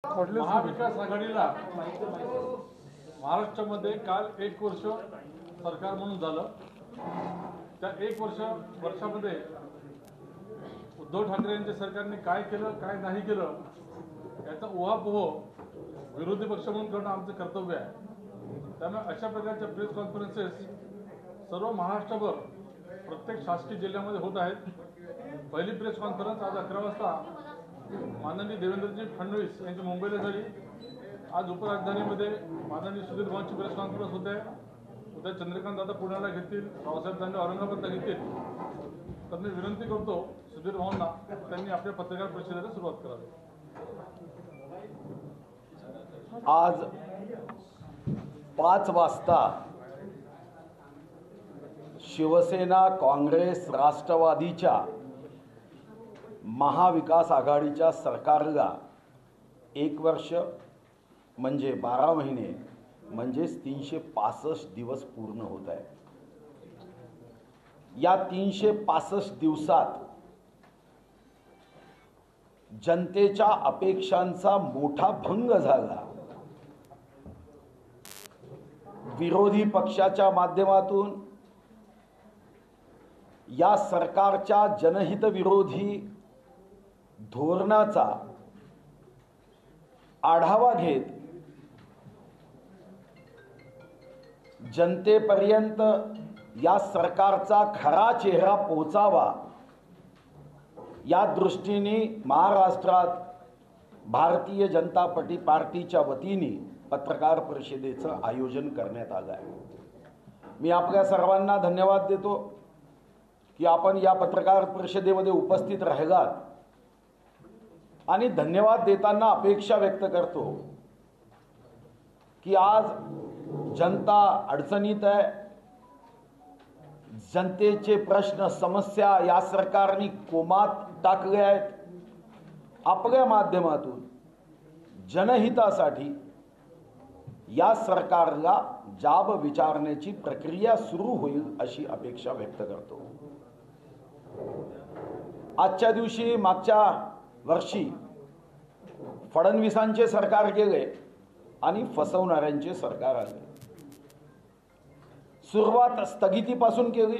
महाविकास आघाडीला महाराष्ट्रामध्ये काल 1 वर्ष सरकार म्हणून झालं। त्या 1 वर्षामध्ये उद्धव ठाकरे यांच्या सरकारने काय केलं काय नाही केलं याचा उहापोह विरोधी पक्ष म्हणून करणं आमचं कर्तव्य आहे। त्यामुळे अशा प्रकारच्या प्रेस कॉन्फरन्सेस सर्व महाराष्ट्रभर प्रत्येक शासकीय जिल्ह्यामध्ये होत आहेत। पहिली प्रेस कॉन्फरन्स आज 11 वाजता माननीय देवेंद्रजी फडणवीस यांची मुंबईला झाली। आज उपराजधानीमध्ये माननीय सुधीर भाऊंची प्रेस कॉन्फरन्स होते। उद्या चंद्रकांत दादा पुण्याला घेतील, रावसाहेब दानवे औरंगाबादला घेतील। तर मी विनंती करतो सुधीर भाऊंना त्यांनी आपल्या पत्रकार परिषदेला सुरुवात करावी। आज 5 वाजता शिवसेना, काँग्रेस, राष्ट्रवादीच्या महाविकास आघाडीच्या सरकारला 1 वर्ष म्हणजे 12 महिने म्हणजेच 365 दिवस पूर्ण होत आहे। या 365 दिवसात जनतेच्या अपेक्षांचा मोठा भंग झाला। विरोधी पक्षाच्या माध्यमातून या सरकारच्या जनहित विरोधी धोरणाचा आढावा घेत जनतेपर्यंत या सरकारचा खरा चेहरा पोहोचावा या दृष्टीने महाराष्ट्रात भारतीय जनता पार्टीच्या वतीने पत्रकार परिषदेचं आयोजन करण्यात आलं आहे। मी आपल्या सर्वांना धन्यवाद देतो की आपण या पत्रकार परिषदेमध्ये उपस्थित राहिलात आणि धन्यवाद देताना अपेक्षा व्यक्त करतो की आज जनता अडचणीत आहे। जनतेचे प्रश्न समस्या या सरकारने कोमात टाकले आहेत। आपल्या माध्यमातून जनहितासाठी या सरकारला जाब विचारण्याची प्रक्रिया सुरू होईल अशी अपेक्षा व्यक्त करतो। आजच्या दिवशी मागच्या वर्षी फडणवीसांचे सरकार गेले आणि फसवणाऱ्यांचे सरकार आले। सुरुवात स्थगितीपासून केली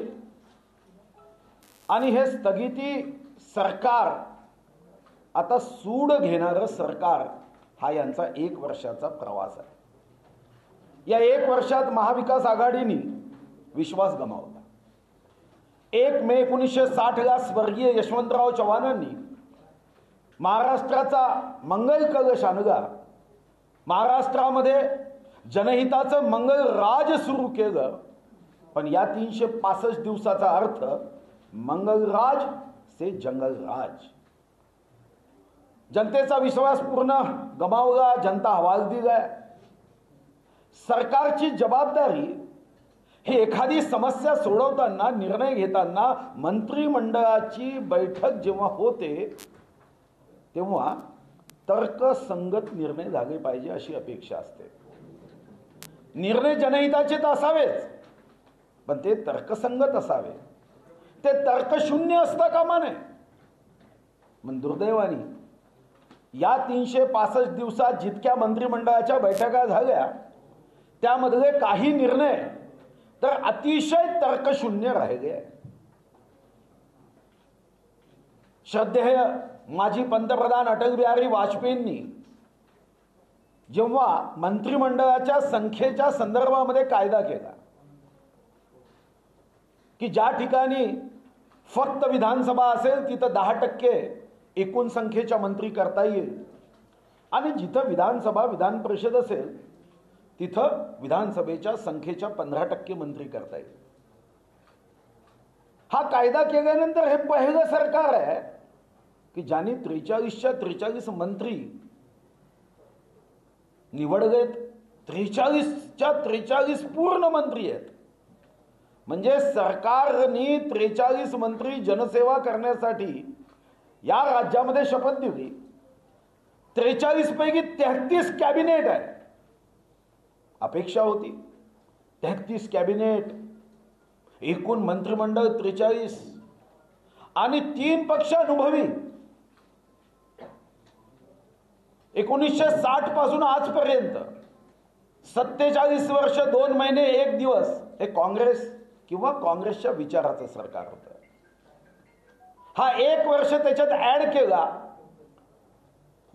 आणि हे स्थगिती सरकार आता सूड घेणारं सरकार हा यांचा 1 वर्षाचा प्रवास आहे। या 1 वर्षात महाविकास आघाडीने विश्वास गमावला। 1 मे 1960 स्वर्गीय यशवंतराव चव्हाणांनी महाराष्ट्राचा मंगल कलश आणला। महाराष्ट्रामध्ये जनहिताचं मंगल राज सुरू केलं। पण या 365 दिवसाचा अर्थ मंगलराज से जंगलराज। जनतेचा विश्वास पूर्ण गमावला, जनता हवालदिल आहे। सरकारची जबाबदारी ही एखादी समस्या सोडवताना, निर्णय घेताना मंत्रिमंडळाची बैठक जेव्हा होते तेव्हा तर्कसंगत निर्णय झाले पाहिजे अशी अपेक्षा असते। निर्णय जनहिताचे तर असावेच, पण ते तर्कसंगत असावे। ते तर्कशून्य असता कामा नये। पण दुर्दैवाने या 365 दिवसात जितक्या मंत्रिमंडळाच्या बैठका झाल्या त्यामधले काही निर्णय तर अतिशय तर्कशून्य राहिले। श्रद्धेय माजी पंतप्रधान अटल बिहारी वाजपेयींनी जेव्हा मंत्रिमंडळाच्या संख्येच्या संदर्भामध्ये कायदा केला की ज्या ठिकाणी फक्त विधानसभा असेल तिथं 10% एकूण संख्येच्या मंत्री करता येईल आणि जिथं विधानसभा विधान परिषद असेल तिथं विधानसभेच्या संख्येच्या 15% मंत्री करता येईल। हा कायदा केल्यानंतर हे पहिलं सरकार आहे की ज्यांनी 43च्या 43 मंत्री निवडलेत। 43च्या 43 पूर्ण मंत्री आहेत। म्हणजे सरकारने 43 मंत्री जनसेवा करण्यासाठी या राज्यामध्ये शपथ दिली। 43 पैकी 33 कॅबिनेट आहे। अपेक्षा होती 33 कॅबिनेट, एकूण मंत्रिमंडळ 43 आणि 3 पक्ष अनुभवी। 1960 पासून आजपर्यंत 47 वर्ष 2 महिने 1 दिवस हे काँग्रेस किंवा काँग्रेसच्या विचाराचं सरकार होतं. हा 1 वर्ष त्याच्यात ऍड केला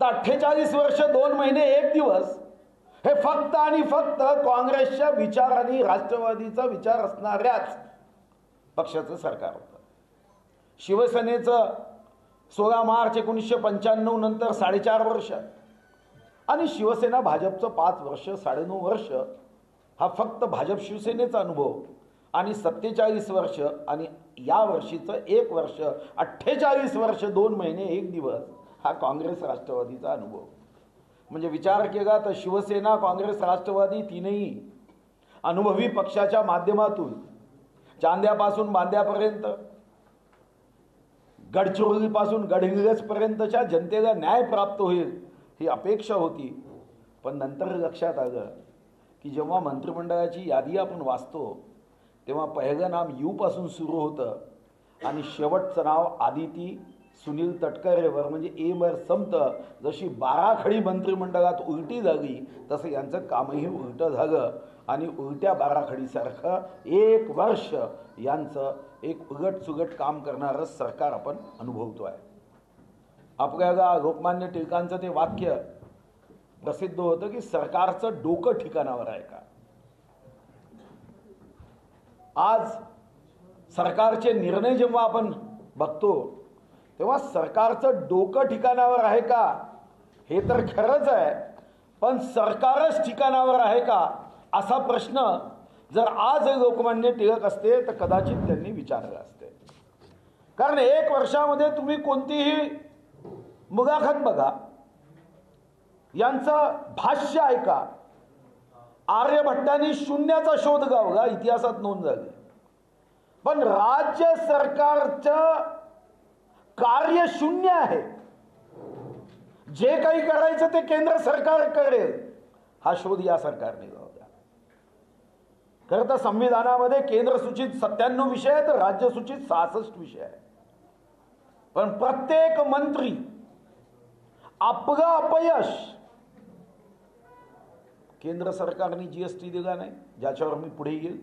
तर 48 वर्ष 2 महिने 1 दिवस हे फक्त आणि फक्त काँग्रेसच्या विचार आणि राष्ट्रवादीचा विचार असणाऱ्याच पक्षाचं सरकार होतं. शिवसेनेचं 16 मार्च 1995 नंतर 4.5 वर्ष आणि शिवसेना भाजपचं 5 वर्ष 9.5 वर्ष हा फक्त भाजप शिवसेनेचा अनुभव आणि 47 वर्ष आणि या वर्षीचं 1 वर्ष 48 वर्ष 2 महिने 1 दिवस हा काँग्रेस राष्ट्रवादीचा अनुभव. म्हणजे विचार केला तर शिवसेना काँग्रेस राष्ट्रवादी तीनही अनुभवी पक्षाच्या माध्यमातून चांद्यापासून बांद्यापर्यंत गडचिरोलीपासून गडहिंग्लजपर्यंतच्या जनतेला न्याय प्राप्त होईल ही अपेक्षा होती. पण नंतर लक्षात आलं की जेव्हा मंत्रिमंडळाची यादी आपण वाचतो तेव्हा पहिलं नाम यू पासून सुरू होतं आणि शेवटचं नाव आदिती सुनील तटकरेवर म्हणजे ए वर संपतं. जशी बाराखडी मंत्रिमंडळात उलटी झाली तसं यांचं कामही उलटं झालं आणि उलट्या बाराखडीसारखं 1 वर्ष यांचं एक उलटसुलट काम करणारं सरकार आपण अनुभवतो आहे. आपल्याला लोकमान्य टिळकांचं ते वाक्य प्रसिद्ध होतं की सरकारचं डोकं ठिकाणावर आहे का. आज सरकारचे निर्णय जेव्हा आपण बघतो तेव्हा सरकारचं डोकं ठिकाणावर आहे का हे तर खरंच आहे, पण सरकारच ठिकाणावर आहे का असा प्रश्न जर आज लोकमान्य टिळक असते तर कदाचित त्यांनी विचारला असते. कारण 1 वर्षामध्ये तुम्ही कोणतीही मुलाखत बघा, यांचं भाष्य ऐका. आर्यभट्टांनी शून्याचा शोध लावला, इतिहासात नोंद झाली. पण राज्य सरकारचं कार्य शून्य आहे. जे काही करायचं ते केंद्र सरकार करेल हा शोध या सरकारने लावला. खरं तर संविधानामध्ये केंद्र सूचित 97 विषय आहेत, राज्य सूचित 66 विषय आहे. पण प्रत्येक मंत्री आपलं अपयश केंद्र सरकारने जीएसटी दिला नाही, ज्याच्यावर मी पुढे येईल.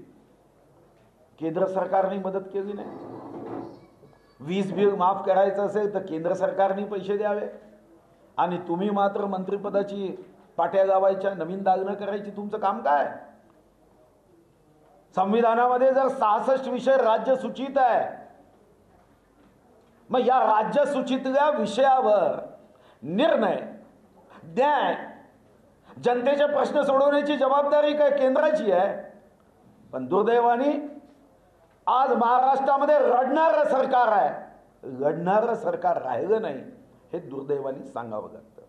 केंद्र सरकारने मदत केली नाही. वीज बिल माफ करायचं असेल तर केंद्र सरकारने पैसे द्यावे आणि तुम्ही मात्र मंत्रिपदाची पाट्या लावायच्या, नवीन दालनं करायची. तुमचं काम काय? संविधानामध्ये जर 66 विषय राज्य सूचित आहे, मग या राज्य सूचितल्या विषयावर निर्णय न्याय जनतेचे प्रश्न सोडवण्याची जबाबदारी काय केंद्राची आहे. पण दुर्दैवाने आज महाराष्ट्रामध्ये रडणारं सरकार आहे. लढणारं सरकार राहिलं नाही हे दुर्दैवाने सांगावं लागतं.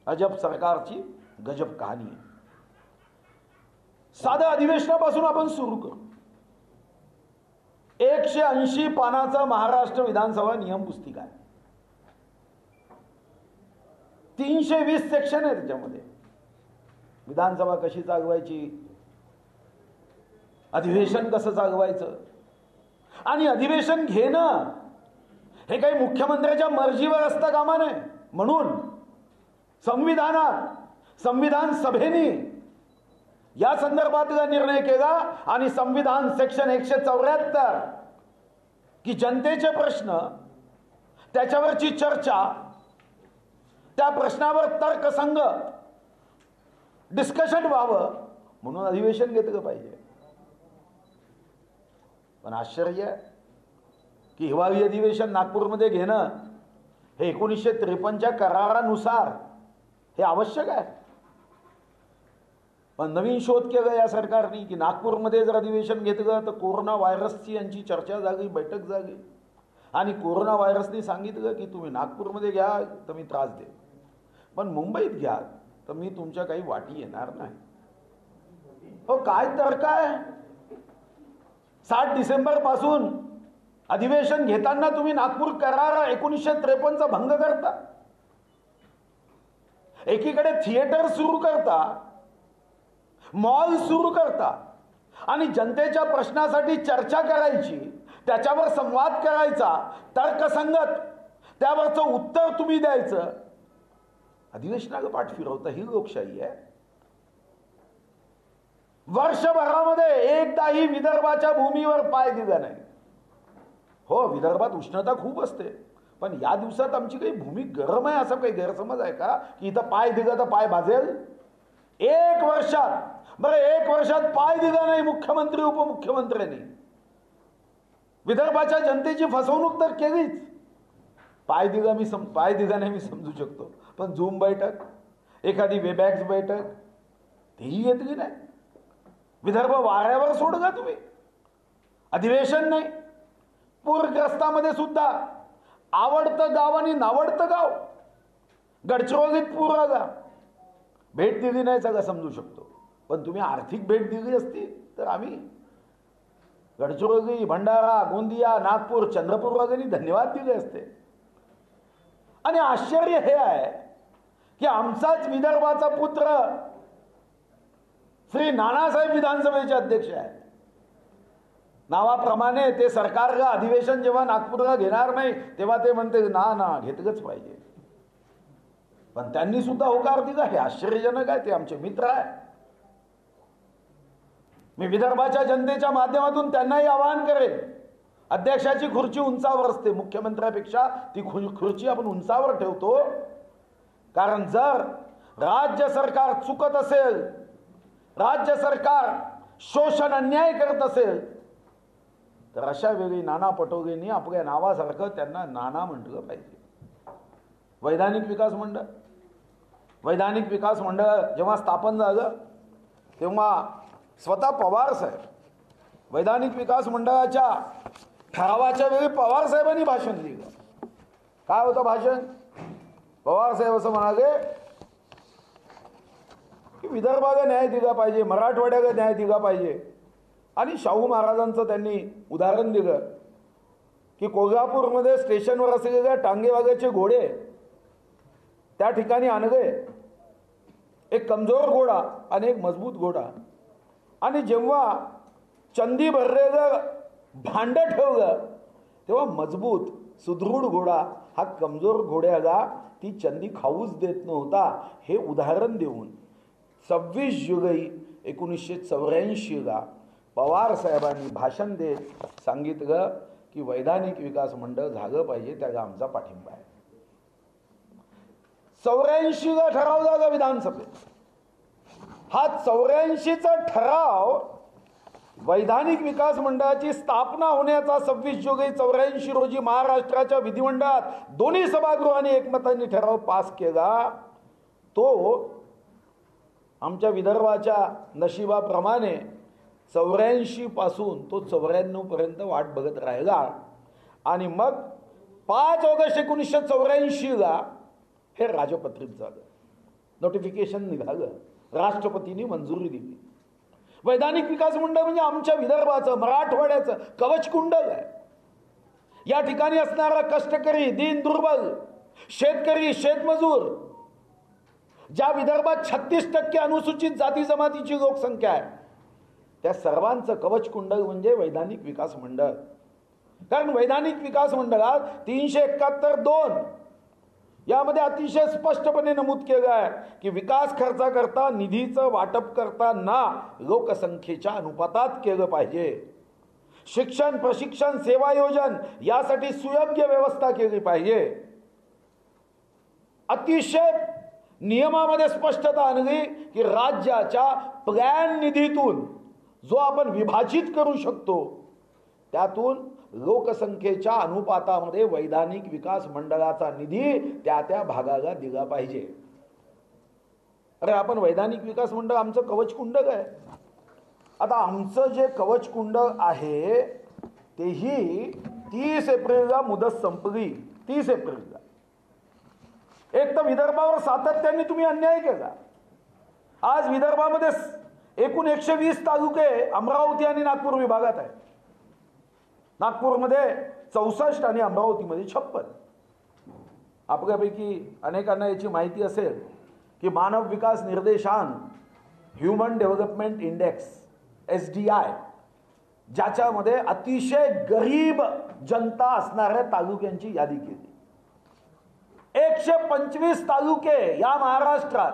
अजब सरकारची गजब कहाणी आहे. साध्या अधिवेशनापासून आपण सुरू करू. 180 पानाचा महाराष्ट्र विधानसभा नियम पुस्तिका आहे. 320 सेक्शन आहे त्याच्यामध्ये. विधानसभा कशी चालवायची, अधिवेशन कसं चालवायचं आणि अधिवेशन घेणं हे काही मुख्यमंत्र्याच्या मर्जीवर असतं कामा नये. म्हणून संविधान सभेने या संदर्भातला निर्णय केला आणि संविधान सेक्शन 174 की जनतेचे प्रश्न त्याच्यावरची चर्चा, त्या प्रश्नावर तर्कसंगत डिस्कशन व्हावं म्हणून अधिवेशन घेतलं पाहिजे. पण आश्चर्य आहे की हिवाळी अधिवेशन नागपूरमध्ये घेणं हे 1953च्या करारानुसार हे आवश्यक आहे. पण नवीन शोध केला या सरकारने की नागपूरमध्ये जर अधिवेशन घेतलं तर कोरोना व्हायरसची यांची चर्चा झाली, बैठक झाली आणि कोरोना व्हायरसने सांगितलं की तुम्ही नागपूरमध्ये घ्या तर मी त्रास देईन, पण मुंबईत घ्या तर मी तुमच्या काही वाटी येणार नाही. हो काय तर्क आहे? 7 डिसेंबर पासून अधिवेशन घेताना तुम्ही नागपूर करार 1953चा भंग करता. एकीकडे थिएटर सुरू करता, मॉल सुरू करता आणि जनतेच्या प्रश्नासाठी चर्चा करायची, त्याच्यावर संवाद करायचा, तर्कसंगत त्यावरचं उत्तर तुम्ही द्यायचं. अधिवेशनाला पाठ फिरवता ही लोकशाही आहे? वर्षभरामध्ये एकदाही विदर्भाच्या भूमीवर पाय दिला नाही. हो, विदर्भात उष्णता खूप असते, पण या दिवसात आमची काही भूमी गरम आहे असा काही गैरसमज आहे का की इथं पाय दिला तर पाय भाजेल? एक वर्षात पाय दिला नाही मुख्यमंत्री उपमुख्यमंत्र्यांनी. विदर्भाच्या जनतेची फसवणूक तर केलीच. पाय दिला नाही मी समजू शकतो, पण झूम बैठक, एखादी वेबॅक्स बैठक तेही घेतली नाही. विदर्भ वाऱ्यावर सोडगा तुम्ही. अधिवेशन नाही. पूरग्रस्तामध्ये सुद्धा आवडतं गाव आणि नावडतं गाव, गडचिरोलीत पूर आला, भेट दिली नाही सगळं समजू शकतो, पण तुम्ही आर्थिक भेट दिली असती तर आम्ही गडचिरोली, भंडारा, गोंदिया, नागपूर, चंद्रपूर वगैरे धन्यवाद दिले असते. आणि आश्चर्य हे आहे की आमचाच विदर्भाचा पुत्र श्री नानासाहेब विधानसभेचे अध्यक्ष आहेत. नावाप्रमाणे ते सरकारला अधिवेशन जेव्हा नागपूरला घेणार नाही तेव्हा ते म्हणते ना घेतलंच पाहिजे, पण त्यांनी सुद्धा होकार दिला. हे आश्चर्यजनक आहे. ते आमचे मित्र आहे. मी विदर्भाच्या जनतेच्या माध्यमातून त्यांनाही आवाहन करेन, अध्यक्षाची खुर्ची उंचावर असते, मुख्यमंत्र्यापेक्षा ती खुर्ची आपण उंचावर ठेवतो. कारण जर राज्य सरकार चुकत असेल, राज्य सरकार शोषण अन्याय करत असेल, तर अशा वेळी नाना पटोलेंनी आपल्या नावासारखं त्यांना नाना म्हटलं पाहिजे. वैधानिक विकास मंडळ जेव्हा स्थापन झालं तेव्हा स्वतः पवार साहेब वैधानिक विकास मंडळाच्या ठरावाच्या वेळी पवार साहेबांनी भाषण दिलं. काय होतं भाषण? पवार साहेब असं म्हणाले की विदर्भाला न्याय दिला पाहिजे, मराठवाड्याला न्याय दिला पाहिजे. आणि शाहू महाराजांचं त्यांनी उदाहरण दिलं की कोल्हापूरमध्ये स्टेशनवर असलेल्या टांगेवाल्याचे घोडे त्या ठिकाणी आणले, एक कमजोर घोडा आणि एक मजबूत घोडा. आणि जेव्हा चंदी भरलेलं भांड ठेवलं तेव्हा मजबूत सुदृढ घोडा हा कमजोर घोड्याला ती चंदी खाऊच देत नव्हता. हे उदाहरण देऊन 26 जुलै 1984ला पवार साहेबांनी भाषण देत सांगितलं की वैधानिक विकास मंडळ झालं पाहिजे, त्याला आमचा पाठिंबा आहे. 84ला ठराव झाला विधानसभेत. हा 84चा ठराव वैधानिक विकास मंडळाची स्थापना होण्याचा 26 जुलै 84 रोजी महाराष्ट्राच्या विधिमंडळात दोन्ही सभागृहांनी एकमताने ठराव पास केला. तो आमच्या विदर्भाच्या नशिबाप्रमाणे 84 पासून तो 94 पर्यंत वाट बघत राहिला. आणि मग 5 ऑगस्ट 1984ला हे राजपत्रित झालं, नोटिफिकेशन निघालं, राष्ट्रपतींनी मंजुरी दिली. वैधानिक विकास मंडळ म्हणजे आमच्या विदर्भाचं, मराठवाड्याचं कवचकुंडल आहे. या ठिकाणी असणारा कष्टकरी, दीन दुर्बल, शेतकरी, शेतमजूर, ज्या विदर्भात 36% अनुसूचित जाती जमातीची लोकसंख्या आहे, त्या सर्वांचं कवचकुंडल म्हणजे वैधानिक विकास मंडळ. कारण वैधानिक विकास मंडळात 371(2) यामध्ये अतिशय स्पष्टपणे नमूद केलं आहे की विकास खर्चाकरता निधीचं वाटप करताना लोकसंख्येच्या अनुपातात केलं पाहिजे. शिक्षण, प्रशिक्षण, सेवा योजन यासाठी सुयोग्य व्यवस्था केली पाहिजे. अतिशय नियमामध्ये स्पष्टता आणली की राज्याच्या प्लॅन निधीतून जो आपण विभाजित करू शकतो त्यातून लोकसंख्येच्या अनुपातामध्ये वैधानिक विकास मंडळाचा निधी त्या भागाला दिला पाहिजे. अरे आपण वैधानिक विकास मंडळ आमचं कवचकुंडल आहे. आता आमचं जे कवचकुंडल आहे तेही 30 एप्रिलला मुदत संपली. 30 एप्रिलला. एक तर विदर्भावर सातत्याने तुम्ही अन्याय केला. आज विदर्भामध्ये एकूण 120 तालुके अमरावती आणि नागपूर विभागात आहेत. नागपूरमध्ये 64 आणि अमरावतीमध्ये 56. आपल्यापैकी अनेकांना याची माहिती असेल की मानव विकास निर्देशांक, ह्युमन डेव्हलपमेंट इंडेक्स SDI, ज्याच्यामध्ये अतिशय गरीब जनता असणाऱ्या तालुक्यांची यादी केली. 125 तालुके या महाराष्ट्रात,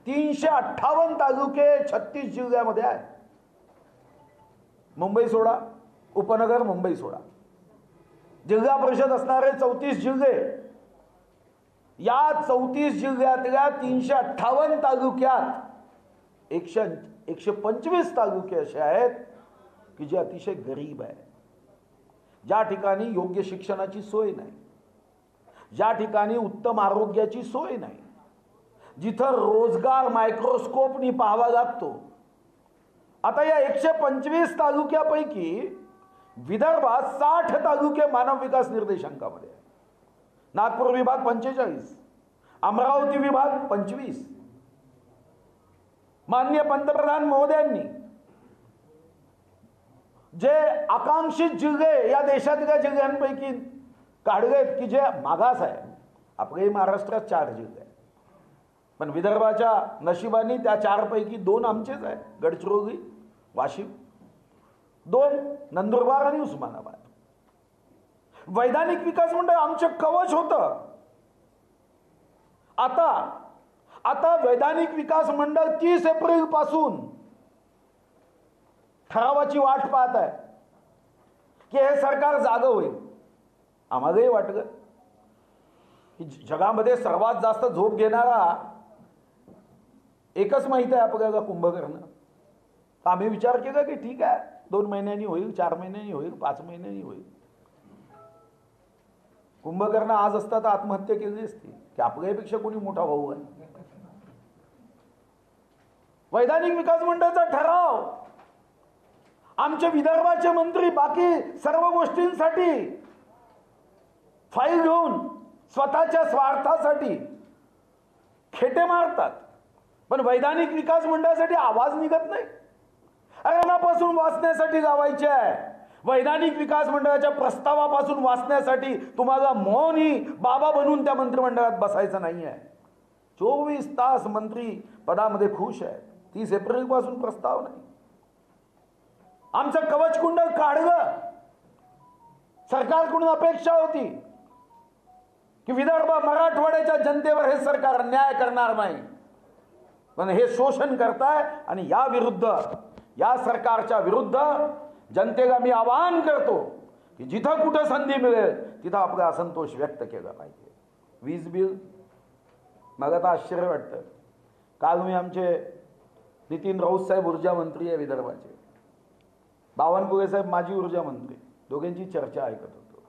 358 तालुके 36 जिल्ह्यामध्ये आहेत. मुंबई सोडा, उपनगर मुंबई सोडा, जिल्हा परिषद असणारे 34 जिल्हे. या 34 जिल्ह्यातल्या 358 तालुक्यात 125 तालुके असे आहेत की जे अतिशय गरीब आहे, ज्या ठिकाणी योग्य शिक्षणाची सोय नाही, ज्या ठिकाणी उत्तम आरोग्याची सोय नाही, जिथं रोजगार मायक्रोस्कोपनी पाहावा लागतो. आता या 125 तालुक्यापैकी विदर्भात 60 तालुके मानव विकास निर्देशांकामध्ये, नागपूर विभाग 45, अमरावती विभाग 25. माननीय पंतप्रधान महोदयांनी जे आकांक्षित जिल्हे या देशातल्या जिल्ह्यांपैकी काढलेत की जे मागास आहे. आपल्याही महाराष्ट्रात 4 जिल्हे आहेत, पण विदर्भाच्या नशिबाने त्या 4 पैकी 2 आमचेच आहेत, गडचिरोली, वाशिम, 2 नंदुरबार आणि उस्मानाबाद. वैधानिक विकास मंडळ आमचे कवच होतं. आता वैधानिक विकास मंडळ 30 एप्रिल पासून ठरावाची वाट पाहत आहे की हे सरकार जागं होईल. आम्हालाही वाटलं की जगामध्ये सर्वात जास्त झोप घेणारा एकच माहिती आहे आपल्याला, कुंभकर्ण. तर आम्ही विचार केला की ठीक आहे, 2 महिन्यांनी होईल, 4 महिन्यांनी होईल, 5 महिन्यांनी होईल. कुंभकर्ण आज असता तर आत्महत्या केली असती की आपल्यापेक्षा कोणी मोठा भाऊ आहे. वैधानिक विकास मंडळाचा ठराव आमचे विदर्भाचे मंत्री बाकी सर्व गोष्टींसाठी फाईल घेऊन स्वतःच्या स्वार्थासाठी खेटे मारतात, पण वैधानिक विकास मंडळासाठी आवाज निघत नाही. अरणापासून वाचण्यासाठी गावायचे आहे. वैधानिक विकास मंडळाच्या प्रस्तावापासून वाचण्यासाठी तुम्हाला मौनी बाबा बनून त्या मंत्रिमंडळात बसायचं नाही आहे. 24 तास मंत्री पदामध्ये खुश आहे. 30 एप्रिल पासून प्रस्ताव नाही. आमचं कवच कुंडल काढलं. सरकारकडून अपेक्षा होती की विदर्भ मराठवाड्याच्या जनतेवर हे सरकार न्याय करणार नाही, पण हे शोषण करताय. आणि या विरुद्ध, या सरकारच्या विरुद्ध जनतेला मी आवाहन करतो की जिथं कुठं संधी मिळेल तिथं आपला असंतोष व्यक्त केला पाहिजे. वीज बिल, मला तर आश्चर्य वाटतं. काल मी आमचे नितीन राऊत साहेब ऊर्जा मंत्री आहे विदर्भाचे, बावनकुळे साहेब माजी ऊर्जा मंत्री, दोघांची चर्चा ऐकत होतो.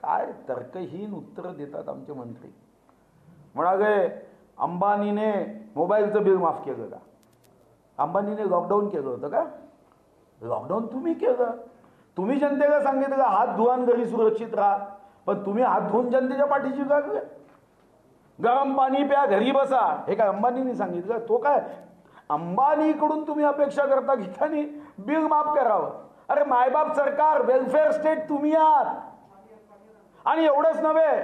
काय तर्कहीन उत्तर देतात आमचे मंत्री. म्हणाले अंबानीने मोबाईलचं बिल माफ केलं का? अंबानीने लॉकडाऊन केलं होतं का? लॉकडाऊन तुम्ही केलं. तुम्ही जनतेला सांगितलं हात धुवान घरी सुरक्षित राहा, पण तुम्ही हात धुवून जनतेच्या पाठीशी लागले. गरम पाणी प्या, घरी बसा, हे काय अंबानीने सांगितलं? तो काय अंबानीकडून तुम्ही अपेक्षा करता की त्यांनी बिल माफ करावं? अरे मायबाप सरकार, वेलफेअर स्टेट तुम्ही आहात. आणि एवढंच नव्हे,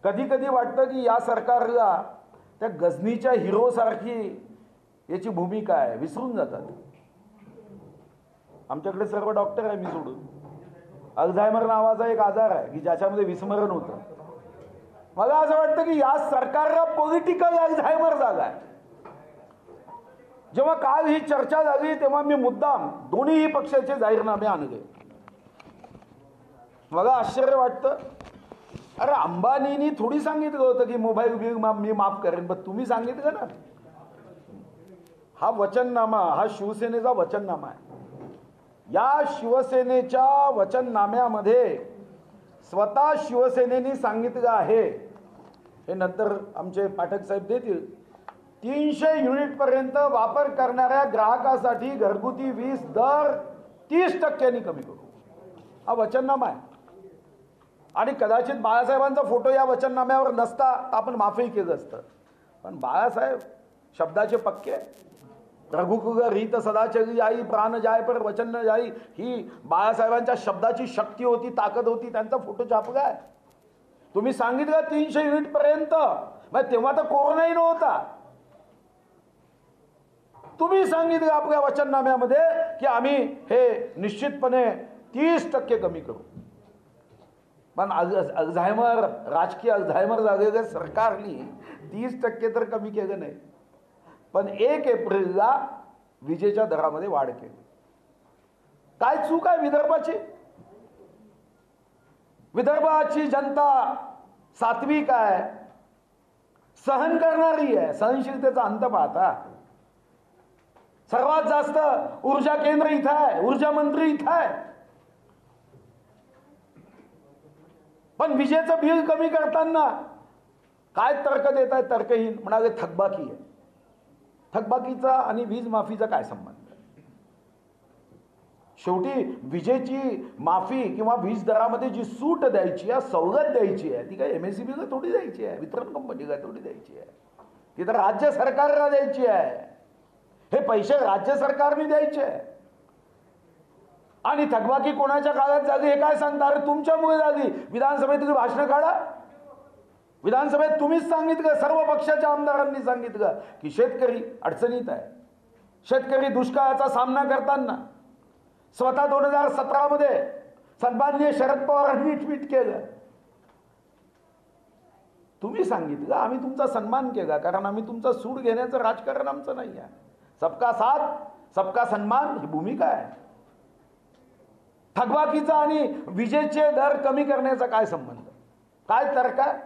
कधी कधी वाटतं की या सरकारला त्या गझनीच्या हिरो सारखी याची भूमिका आहे, विसरून जातात. आमच्याकडे सर्व डॉक्टर आहे मी सोडून. अल्झायमर नावाचा एक आजार आहे की ज्याच्यामध्ये विस्मरण होतं. मला असं वाटतं की या सरकारला पॉलिटिकल अल्झायमर झालाय. जेव्हा काल ही चर्चा झाली तेव्हा मी मुद्दाम दोन्ही पक्षाचे जाहीरनामे आणले. मला आश्चर्य वाटतं, अरे अंबानींनी थोडी सांगितलं होतं की मोबाईल बिल मी माफ करेन, पण तुम्ही सांगितलं ना. हा वचननामा, हा शिवसेनेचा वचननामा आहे. या शिवसेनेच्या वचननाम्यामध्ये स्वतः शिवसेनेने सांगितलं आहे, हे नंतर आमचे पाठक साहेब देतील, 300 युनिट पर्यंत वापर करणाऱ्या ग्राहकासाठी घरगुती वीज दर 30% कमी करू. हा वचननामा आहे. आणि कदाचित बाळासाहेबांचा फोटो या वचननाम्यावर नसता तर आपण माफी केलं असतं, पण बाळासाहेब शब्दाचे पक्के. रघुकुल रीत सदा चली आई, प्राण जाय पर वचन न जाई, ही बाळासाहेबांच्या शब्दाची शक्ती होती, ताकद होती. त्यांचा फोटो छापलाय. तुम्ही सांगितलं 300 युनिट पर्यंत, तेव्हा तर कोरोनाही नव्हता. तुम्ही सांगितलं आपल्या वचननाम्यामध्ये की आम्ही हे निश्चितपणे 30% कमी करू. पण अल्झायमर राजकीय अल्झायमर झालेल्या सरकारने 30% तर कमी केलं नाही, पण 1 एप्रिलला विजेच्या दरामध्ये वाढ केली. काय चूक आहे विदर्भाची? विदर्भाची जनता सात्विक आहे, सहन करणारी आहे. सहनशीलतेचा अंत पाहता. सर्वात जास्त ऊर्जा केंद्र इथं आहे, ऊर्जा मंत्री इथं आहे, पण विजेचं बिल कमी करताना काय तर्क देत आहे? तर्कहीन. म्हणाले थकबाकी आहे. थकबाकीचा आणि वीज माफीचा काय संबंध? शेवटी विजेची माफी किंवा वीज दरामध्ये जी सूट द्यायची आहे, सवलत द्यायची आहे, ती काय MSEBीला थोडी द्यायची आहे, वितरण कंपनीला थोडी द्यायची आहे, ती तर राज्य सरकारला द्यायची आहे. हे पैसे राज्य सरकारने द्यायचे आहे. आणि थकबाकी कोणाच्या काळात झाली हे काय सांगता? अरे तुमच्यामुळे झाली. विधानसभेत तुम्ही भाषण काढा. विधानसभेत तुम्हीच सांगितलं, सर्व पक्षाच्या आमदारांनी सांगितलं की शेतकरी अडचणीत आहे. शेतकरी दुष्काळाचा सामना करताना स्वतः 2017 मध्ये सन्माननीय शरद पवारांनी ट्विट केलं. तुम्ही सांगितलं, आम्ही तुमचा सन्मान केला, कारण आम्ही तुमचा सूड घेण्याचं राजकारण आमचं नाही आहे. सबका साथ सबका सन्मान ही भूमिका आहे. थकबाकीचा आणि विजेचे दर कमी करण्याचा काय संबंध? काय तर्क आहे?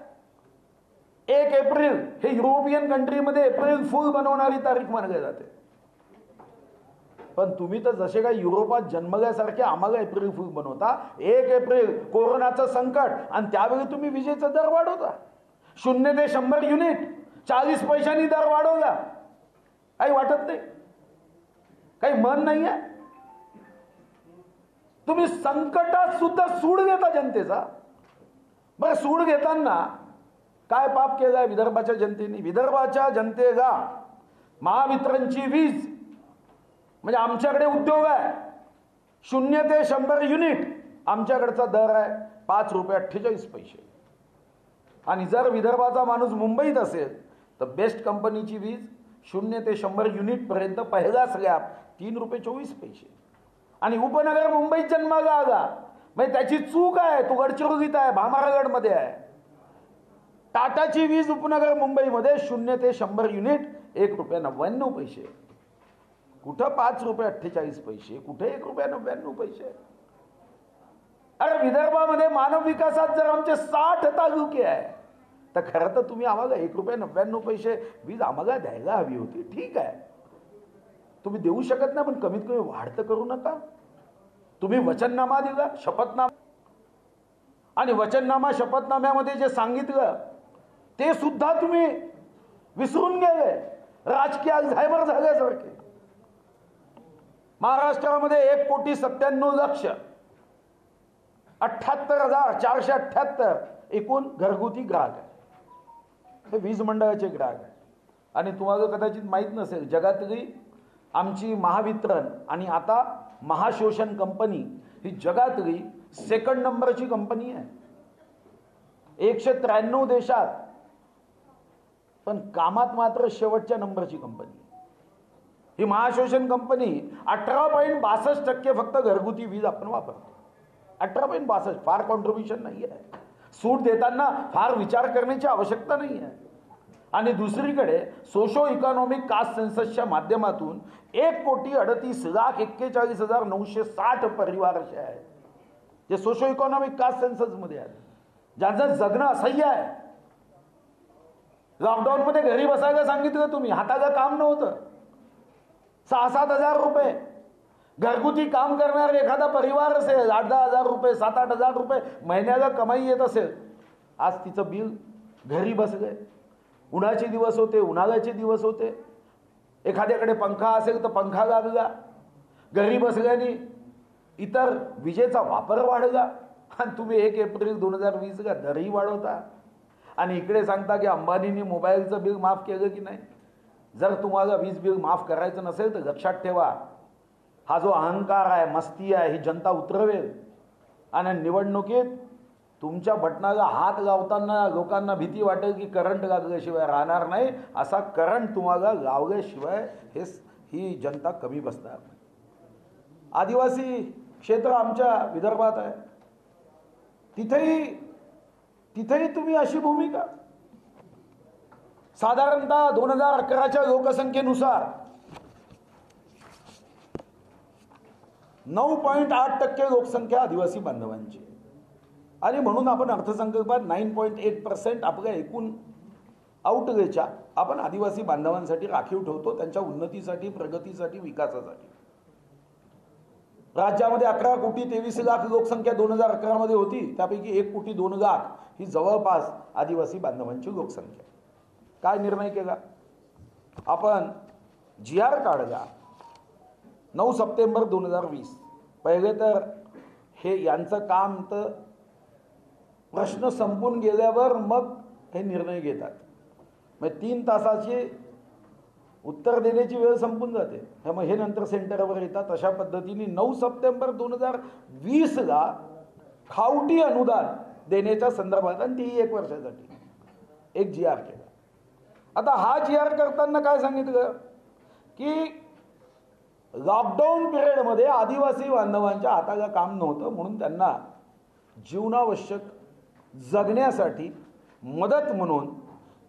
1 एप्रिल हे युरोपियन कंट्रीमध्ये एप्रिल फुल बनवणारी तारीख मानली जाते, पण तुम्ही तर जसे काही युरोपात जन्मल्यासारखे आम्हाला एप्रिल फुल बनवता. 1 एप्रिल कोरोनाचं संकट आणि त्यावेळी तुम्ही विजेचा दर वाढवता. 0 ते 100 युनिट 40 पैशांनी दर वाढवला. काही वाटत नाही? काही मन नाही आहे? तुम्ही संकटात सुद्धा सूड घेता जनतेचा. बरं, सूड घेताना काय पाप केलंय विदर्भाच्या जनतेने? विदर्भाच्या जनतेला महावितरणची वीज म्हणजे आमच्याकडे उद्योग आहे, 0 ते 100 युनिट आमच्याकडचा दर आहे 5 रुपये 48 पैसे. आणि जर विदर्भाचा माणूस मुंबईत असेल तर बेस्ट कंपनीची वीज 0 ते 100 युनिट पर्यंत पहिला स्लॅब 3 रुपये 24 पैसे. आणि उपनगर मुंबईत जन्माला आला म्हणजे त्याची चूक आहे. तो गडचिरोलीत आहे, भामरागडमध्ये आहे. टाटाची वीज उपनगर मुंबईमध्ये 0 ते 100 युनिट 1 रुपये 99 पैसे. कुठं 5 रुपये 48 पैसे, कुठे 1 रुपये 99 पैसे. अरे विदर्भामध्ये मानव विकासात जर आमचे 60 तालुके आहे तर खरं तर तुम्ही आम्हाला 1 रुपये 99 पैसे वीज आम्हाला द्यायला हवी होती. ठीक आहे, तुम्ही देऊ शकत नाही, पण कमीत कमी वाढ तर करू नका. तुम्ही वचननामा दिला, शपथनामा, आणि वचननामा शपथनाम्यामध्ये जे सांगितलं ते सुद्धा तुम्ही विसरून गेले. राजकीय अल्झायमर झाल्यासारखे. महाराष्ट्रामध्ये 1,97,78,478 एकूण घरगुती ग्राहक आहे. हे वीज मंडळाचे ग्राहक आहे. आणि तुम्हाला कदाचित माहीत नसेल, जगातली आमची महावितरण आणि आता महाशोषण कंपनी ही जगातली 2nd नंबरची कंपनी आहे 193 देशात, पण कामात मात्र शेवटच्या नंबरची कंपनी. ही महाशोषण कंपनी 18.62% फक्त घरगुती वीज आपण वापरतो. 18.62, फार कॉन्ट्रीब्युशन नाही आहे. सूट देताना फार विचार करण्याची आवश्यकता नाही आहे. आणि दुसरीकडे सोशो इकॉनॉमिक कास्ट सेन्ससच्या माध्यमातून 1,38,41,960 परिवार असे आहेत जे सोशो इकॉनॉमिक कास्ट सेन्ससमध्ये आहेत, ज्यांचं जगणं असह्य आहे. लॉकडाऊनमध्ये घरी बसायला सांगितलं तुम्ही, हाताला काम नव्हतं. 6-7 हजार रुपये घरगुती काम करणारे एखादा परिवार असेल, 8-10 हजार रुपये, 7-8 हजार रुपये महिन्याला कमाई येत असेल, आज तिचं बिल घरी बसलंय. उन्हाचे दिवस होते, उन्हाळ्याचे दिवस होते, एखाद्याकडे पंखा असेल तर पंखा लागला, घरी बसल्याने इतर विजेचा वापर वाढला. आणि तुम्ही 1 एप्रिल 2020ला दरही वाढवता. आणि इकडे सांगता की अंबानींनी मोबाईलचं बिल माफ केलं की नाही. जर तुम्हाला वीज बिल माफ करायचं नसेल तर लक्षात ठेवा, हा जो अहंकार आहे, मस्ती आहे, ही जनता उतरवेल. आणि निवडणुकीत तुमच्या बटनाला हात लावताना लोकांना भीती वाटेल की करंट लागल्याशिवाय राहणार नाही. असा करंट तुम्हाला लावल्याशिवाय ही जनता कमी बसणार नाही. आदिवासी क्षेत्र आमच्या विदर्भात आहे, तिथेही तिथेही तुम्ही अशी भूमिका. साधारणतः 2011च्या लोकसंख्येनुसार 9.8% लोकसंख्या आदिवासी बांधवांची, आणि म्हणून आपण अर्थसंकल्पात 9.8% आपल्या एकूण आउटलेच्या आपण आदिवासी बांधवांसाठी राखीव ठेवतो, त्यांच्या उन्नतीसाठी, प्रगतीसाठी, विकासासाठी. राज्यामध्ये 11,23,00,000 लोकसंख्या 2011 मध्ये होती. त्यापैकी 1,02,00,000 ही जवळपास आदिवासी बांधवांची लोकसंख्या. काय निर्णय केला आपण? GR काढला 9 सप्टेंबर 2020. पहिले तर हे यांचं काम तर प्रश्न संपून गेल्यावर मग हे निर्णय घेतात. मग 3 तासाची उत्तर देण्याची वेळ संपून जाते. मग हे नंतर सेंटरवर येतात. अशा पद्धतीने 9 सप्टेंबर 2020ला खावटी अनुदान देण्याच्या संदर्भात, आणि तीही 1 वर्षासाठी एक GR केला. आता हा GR करताना काय सांगितलं की लॉकडाऊन पिरियडमध्ये आदिवासी बांधवांच्या हाताला काम नव्हतं, म्हणून त्यांना जीवनावश्यक जगण्यासाठी मदत म्हणून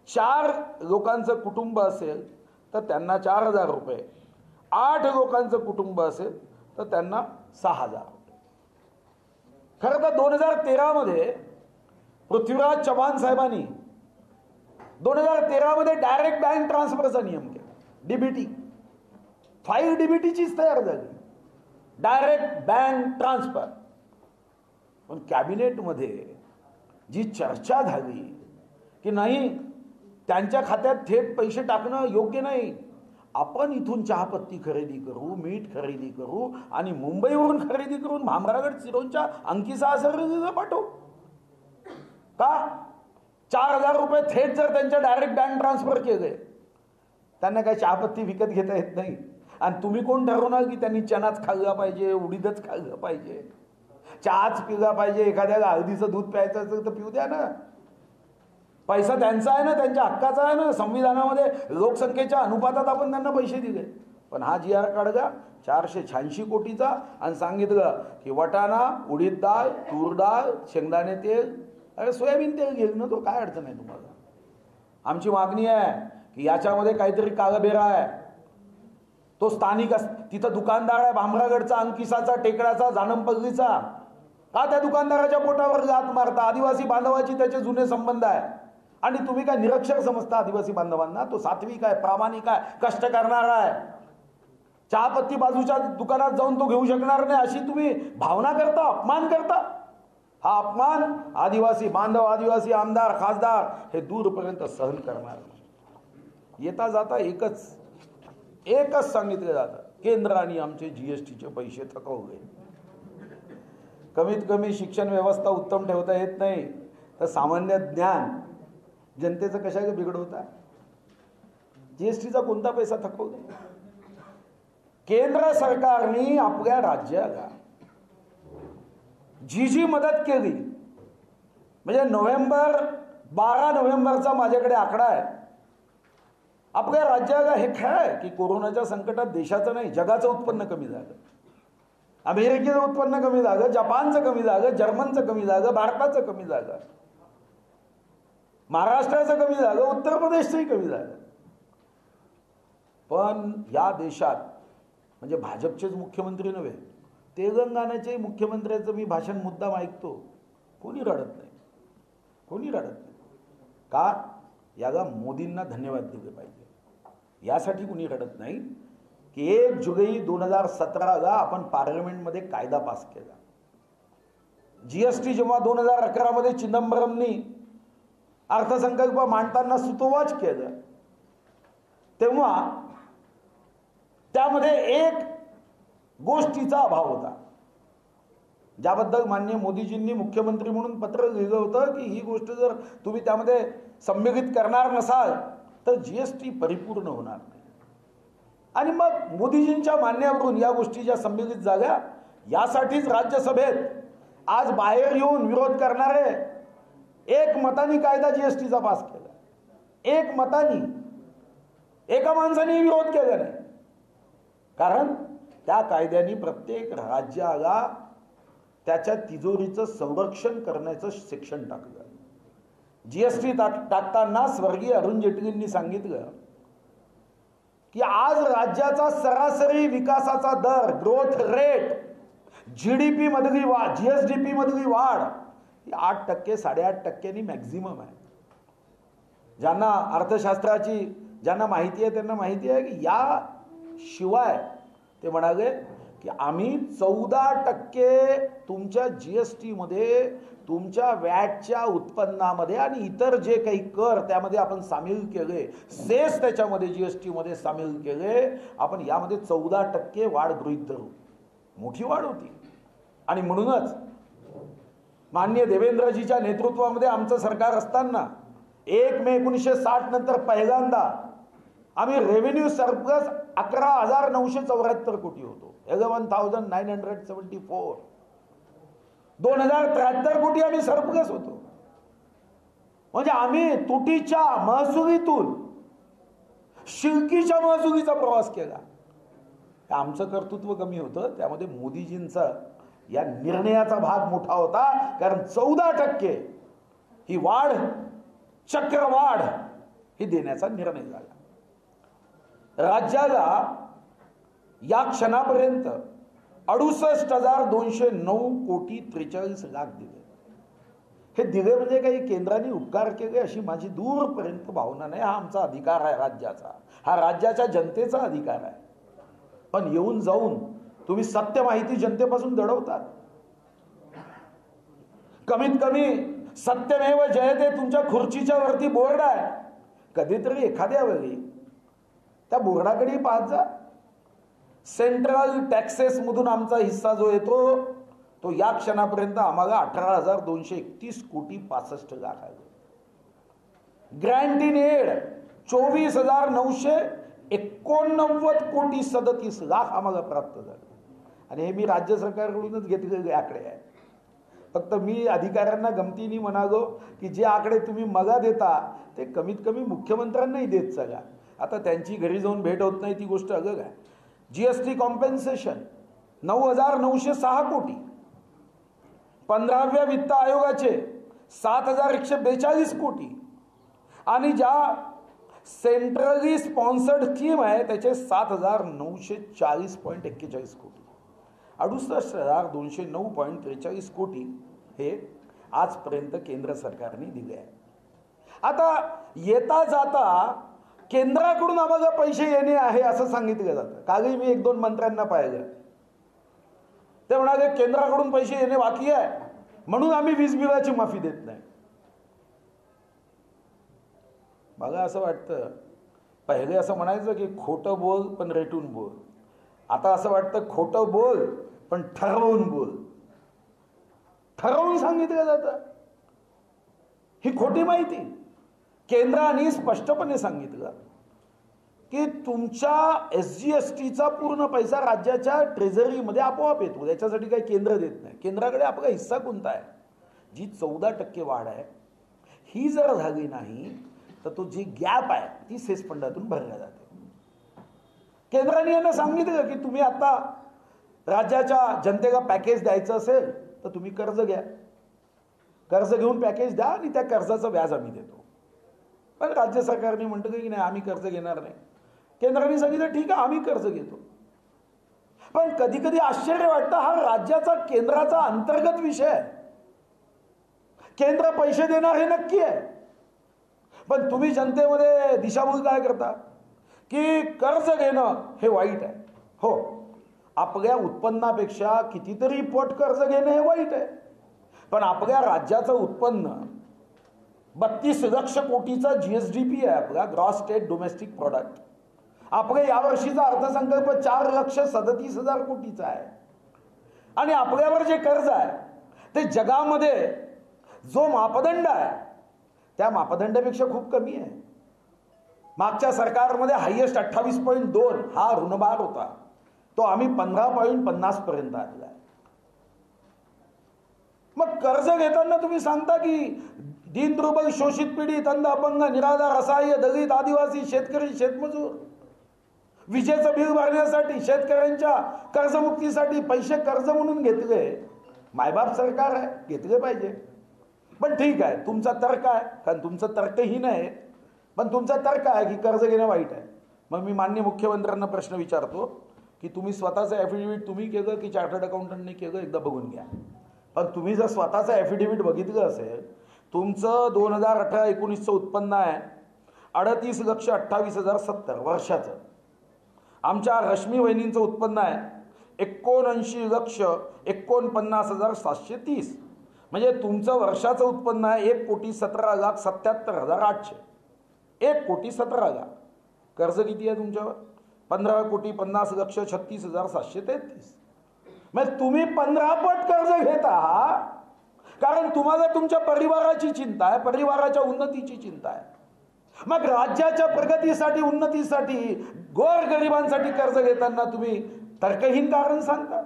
4 लोकांचं कुटुंब असेल तर त्यांना 4,000 रुपये, 8 लोकांचं कुटुंब असेल तर त्यांना 6,000 रुपये. खरं तर 2013 मध्ये पृथ्वीराज चव्हाण साहेबांनी 2013 मध्ये डायरेक्ट बँक ट्रान्सफरचा नियम केला. DBT 5 DBTचीच तयार झाली, डायरेक्ट बँक ट्रान्सफर. पण कॅबिनेटमध्ये जी चर्चा झाली की नाही, त्यांच्या खात्यात थेट पैसे टाकणं योग्य नाही, आपण इथून चहापत्ती खरेदी करू, मीठ खरेदी करू आणि मुंबईवरून खरेदी करून भामरागड सिरोंच्या अंकिसा सरला पाठवू का? 4,000 रुपये थेट जर त्यांच्या डायरेक्ट बँक ट्रान्सफर केले, त्यांना काय चहापत्ती विकत घेता येत नाही. आणि तुम्ही कोण ठरवणार की त्यांनी चनाच खाल्ला पाहिजे, उडीदच खाल्लं पाहिजे, चहाच पिला पाहिजे? एखाद्याला हळदीचं दूध प्यायचं असेल तर पिऊ द्या ना. पैसा त्यांचा आहे ना, त्यांच्या हक्काचा आहे ना. संविधानामध्ये लोकसंख्येच्या अनुपातात आपण त्यांना पैसे दिले. पण हा GR काढला 486 कोटीचा आणि सांगितलं की वटाणा, उडीद डाळ, तूर डाळ, शेंगदाणे तेल, अरे सोयाबीन तेल घेईल ना तो, काय अडचण आहे तुम्हाला? आमची मागणी आहे की याच्यामध्ये काहीतरी काळबेरा आहे. तो स्थानिक तिथं दुकानदार आहे भामरागडचा, अंकिसाचा, टेकडाचा, जानमपल्लीचा, का त्या दुकानदाराच्या पोटावर लाथ मारता? आदिवासी बांधवाची त्याचे जुने संबंध आहे. आणि तुम्ही काय निरक्षर समजता आदिवासी बांधवांना? तो सात्विक आहे, प्रामाणिक आहे, कष्ट करणार आहे. चहापत्ती बाजूच्या दुकानात जाऊन तो घेऊ शकणार नाही अशी तुम्ही भावना करता, अपमान करता. हा अपमान आदिवासी बांधव, आदिवासी आमदार, खासदार हे दूरपर्यंत सहन करणार नाही. येता जाता एकच सांगितलं जातं, केंद्राने आमचे GSTचे पैसे थकवले. कमीत कमी शिक्षण व्यवस्था उत्तम ठेवता येत नाही तर सामान्य ज्ञान जनतेचं कशाला बिघडवता? GSTचा कोणता पैसा थकवला? केंद्र सरकारने आपल्या राज्याला जी मदत केली, म्हणजे 12 नोव्हेंबरचा माझ्याकडे आकडा आहे, आपल्या राज्याला हे खरं आहे की कोरोनाच्या संकटात देशाचं नाही जगाचं उत्पन्न कमी झालं. अमेरिकेचं उत्पन्न कमी झालं, जपानचं कमी झालं, जर्मनचं कमी झालं, भारताचं कमी झालं, महाराष्ट्राचं कमी झालं, उत्तर प्रदेशचंही कमी झालं. पण या देशात म्हणजे भाजपचेच मुख्यमंत्री नव्हे, तेलंगणाच्याही मुख्यमंत्र्यांचं मी भाषण मुद्दाम ऐकतो, कोणी रडत नाही, कोणी रडत नाही. का? याला मोदींना धन्यवाद दिले पाहिजे. यासाठी कुणी रडत नाही की 1 जुलै 2017ला आपण पार्लमेंटमध्ये कायदा पास केला. GST जेव्हा 2011 मध्ये चिदंबरमनी अर्थसंकल्प मांडताना सुतोवाच केलं, तेव्हा त्यामध्ये एक गोष्टीचा अभाव होता, ज्याबद्दल माननीय मोदीजींनी मुख्यमंत्री म्हणून पत्र लिहिलं होतं की ही गोष्ट जर तुम्ही त्यामध्ये सम्मिलित करणार नसाल तर GST परिपूर्ण होणार नाही. आणि मग मोदीजींच्या मान्यावरून या गोष्टी ज्या सम्मिलित झाल्या, यासाठीच राज्यसभेत आज बाहेर येऊन विरोध करणारे एक मतानी कायदा GSTचा पास केला. एक मतानी, एका माणसाने विरोध केला नाही. कारण त्या कायद्याने प्रत्येक राज्याला त्याच्या तिजोरीचं संरक्षण करण्याचं सेक्शन टाकलं. जीएसटी टाकताना स्वर्गीय अरुण जेटलींनी सांगितलं की आज राज्याचा सरासरी विकासाचा दर, ग्रोथ रेट, जीडीपी मधली वाढ, जीएसडीपी मधली वाढ ही 8%, 8.5%नी मॅक्झिमम आहे. ज्यांना अर्थशास्त्राची ज्यांना माहिती आहे त्यांना माहिती आहे की या शिवाय ते म्हणाले की आम्ही 14% तुमच्या जीएसटी मध्ये, तुमच्या वॅटच्या उत्पन्नामध्ये आणि इतर जे काही कर त्यामध्ये आपण सामील केले, सेस त्याच्यामध्ये जीएसटी मध्ये सामील केले, आपण यामध्ये 14% वाढ गृहीत धरू. मोठी वाढ होती. आणि म्हणूनच माननीय देवेंद्रजीच्या नेतृत्वामध्ये आमचं सरकार असताना 1 मे 1960 नंतर पहिल्यांदा आम्ही रेव्हेन्यू सरप्लस 11,974 कोटी होतो. 11,974. 2073 कोटी आम्ही सरप्लस होतो. म्हणजे आम्ही तुटीच्या महसुलीतून शिल्कीच्या महसुलीचा प्रवास केला. आमचं कर्तृत्व कमी होतं, त्यामध्ये मोदीजींचा या निर्णयाचा भाग मोठा होता. कारण 14% ही वाढ, चक्रवाढ ही देण्याचा निर्णय झाला. राज्याला या क्षणापर्यंत 68,209 कोटी 43 लाख दिले. हे दिले म्हणजे काही केंद्राने उपकार केले अशी माझी दूरपर्यंत भावना नाही. हा आमचा अधिकार आहे राज्याचा, हा राज्याच्या जनतेचा अधिकार आहे. पण येऊन जाऊन तुम्ही सत्य माहिती जनतेपासून दडवतात. कमीत कमी सत्यमेव जयते तुमच्या खुर्चीच्या वरती बोर्ड आहे. कधीतरी एखाद्या वेळी त्या बोर्डाकडे पाहत जा. सेंट्रल टॅक्सेस मधून आमचा हिस्सा जो येतो तो या क्षणापर्यंत आम्हाला 18,231 कोटी 65 लाख आहे. ग्रँट इन एड 24,989 कोटी 37 लाख आम्हाला प्राप्त झाले. आणि हे मी राज्य सरकारकडूनच घेतलेले आकडे आहेत. फक्त मी अधिकाऱ्यांना गमतीने म्हणालो की जे आकडे तुम्ही मला देता ते कमीत कमी मुख्यमंत्र्यांनाही देत चला. आता त्यांची घरी जाऊन भेट होत नाही ती गोष्ट अलग आहे. जीएसटी कॉम्पेन्सेशन 9,906 कोटी. 15व्या वित्त आयोगाचे 7,142 कोटी. आणि ज्या सेंट्रली स्पॉन्सर्ड स्कीम आहे त्याचे 7,940.41 कोटी. 68,209.43 कोटी हे आजपर्यंत केंद्र सरकारने दिले आहे. आता येता जाता केंद्राकडून आम्हाला पैसे येणे आहे असं सांगितलं जातं. कालही मी 1-2 मंत्र्यांना पाहिलं, ते म्हणाले केंद्राकडून पैसे येणे बाकी आहे म्हणून आम्ही वीज बिलाची माफी देत नाही. मला असं वाटतं, पहिले असं म्हणायचं की खोटं बोल पण रेटून बोल. आता असं वाटतं खोटं बोल पण ठरवून बोल. ठरवून सांगितलं जातं. ही खोटी माहिती. केंद्राने स्पष्टपणे सांगितलं की तुमच्या SGSTचा पूर्ण पैसा राज्याच्या ट्रेझरीमध्ये आपोआप येतो. याच्यासाठी काही केंद्र देत नाही. केंद्राकडे आपला हिस्सा कोणता आहे? जी 14% वाढ आहे ही जर झाली नाही तर तो जी गॅप आहे ती सेस फंडातून भरल्या जाते. केंद्राने यांना सांगितलं की तुम्ही आता राज्याच्या जनतेला पॅकेज द्यायचं असेल तर तुम्ही कर्ज घ्या. कर्ज घेऊन पॅकेज द्या आणि त्या कर्जाचं व्याज आम्ही देतो. पण राज्य सरकारने म्हटलं की नाही आम्ही कर्ज घेणार नाही. केंद्राने सांगितलं ठीक आहे आम्ही कर्ज घेतो. पण कधी कधी आश्चर्य वाटतं, हा राज्याचा केंद्राचा अंतर्गत विषय आहे. केंद्र पैसे देणार हे नक्की आहे, पण तुम्ही जनतेमध्ये दिशाभूल काय करता की कर्ज घेणं हे वाईट आहे. हो, आपल्या उत्पन्नापेक्षा कितीतरी पट कर्ज घेणं हे वाईट आहे. पण आपल्या राज्याचं उत्पन्न 32 लक्ष कोटीचा GSDP आहे आपला, ग्रॉस स्टेट डोमेस्टिक प्रोडक्ट. आपल्या यावर्षीचा अर्थसंकल्प 4,37,000 कोटीचा आहे. आणि आपल्यावर जे कर्ज आहे ते जगामध्ये जो मापदंड आहे त्या मापदंडापेक्षा खूप कमी आहे. मागच्या सरकारमध्ये हायएस्ट 28.2 हा ऋणभार होता, तो आम्ही 15.50 पर्यंत आणला. मग कर्ज घेताना तुम्ही सांगता की दीन दुर्बल, शोषित, पीडित, अंध, अपंग, निराधार, असहाय्य, दलित, आदिवासी, शेतकरी, शेतमजूर, विजेचं बिल भरण्यासाठी, शेतकऱ्यांच्या कर्जमुक्तीसाठी पैसे कर्ज म्हणून घेतले. मायबाप सरकार आहे, घेतले पाहिजे. पण ठीक आहे, तुमचा तर्क आहे, कारण तुमचं तर्कहीन आहे, पण तुमचा तर्क आहे की कर्ज घेणं वाईट आहे. मग मी माननीय मुख्यमंत्र्यांना प्रश्न विचारतो की तुम्ही स्वतःचं ॲफिडेव्हिट तुम्ही केलं की चार्टर्ड अकाउंटंटने केलं, एकदा बघून घ्या. पण तुम्ही जर स्वतःचं ॲफिडेव्हिट बघितलं असेल, तुमचं 2018-19चं उत्पन्न आहे 38,28,070 वर्षाचं. आमच्या रश्मी वहिनींचं उत्पन्न आहे 79,49,730. म्हणजे तुमचं वर्षाचं उत्पन्न आहे 1,17,77,800. 1,17,00,000. कर्ज किती आहे तुमच्यावर? 15,50,36,733. म्हणजे तुम्ही 15 पट कर्ज घेत आहात, कारण तुम्हाला तुमच्या परिवाराची चिंता आहे, परिवाराच्या उन्नतीची चिंता आहे. मग राज्याच्या प्रगतीसाठी, उन्नतीसाठी, गोरगरिबांसाठी कर्ज घेताना तुम्ही तर्कहीन कारण सांगता.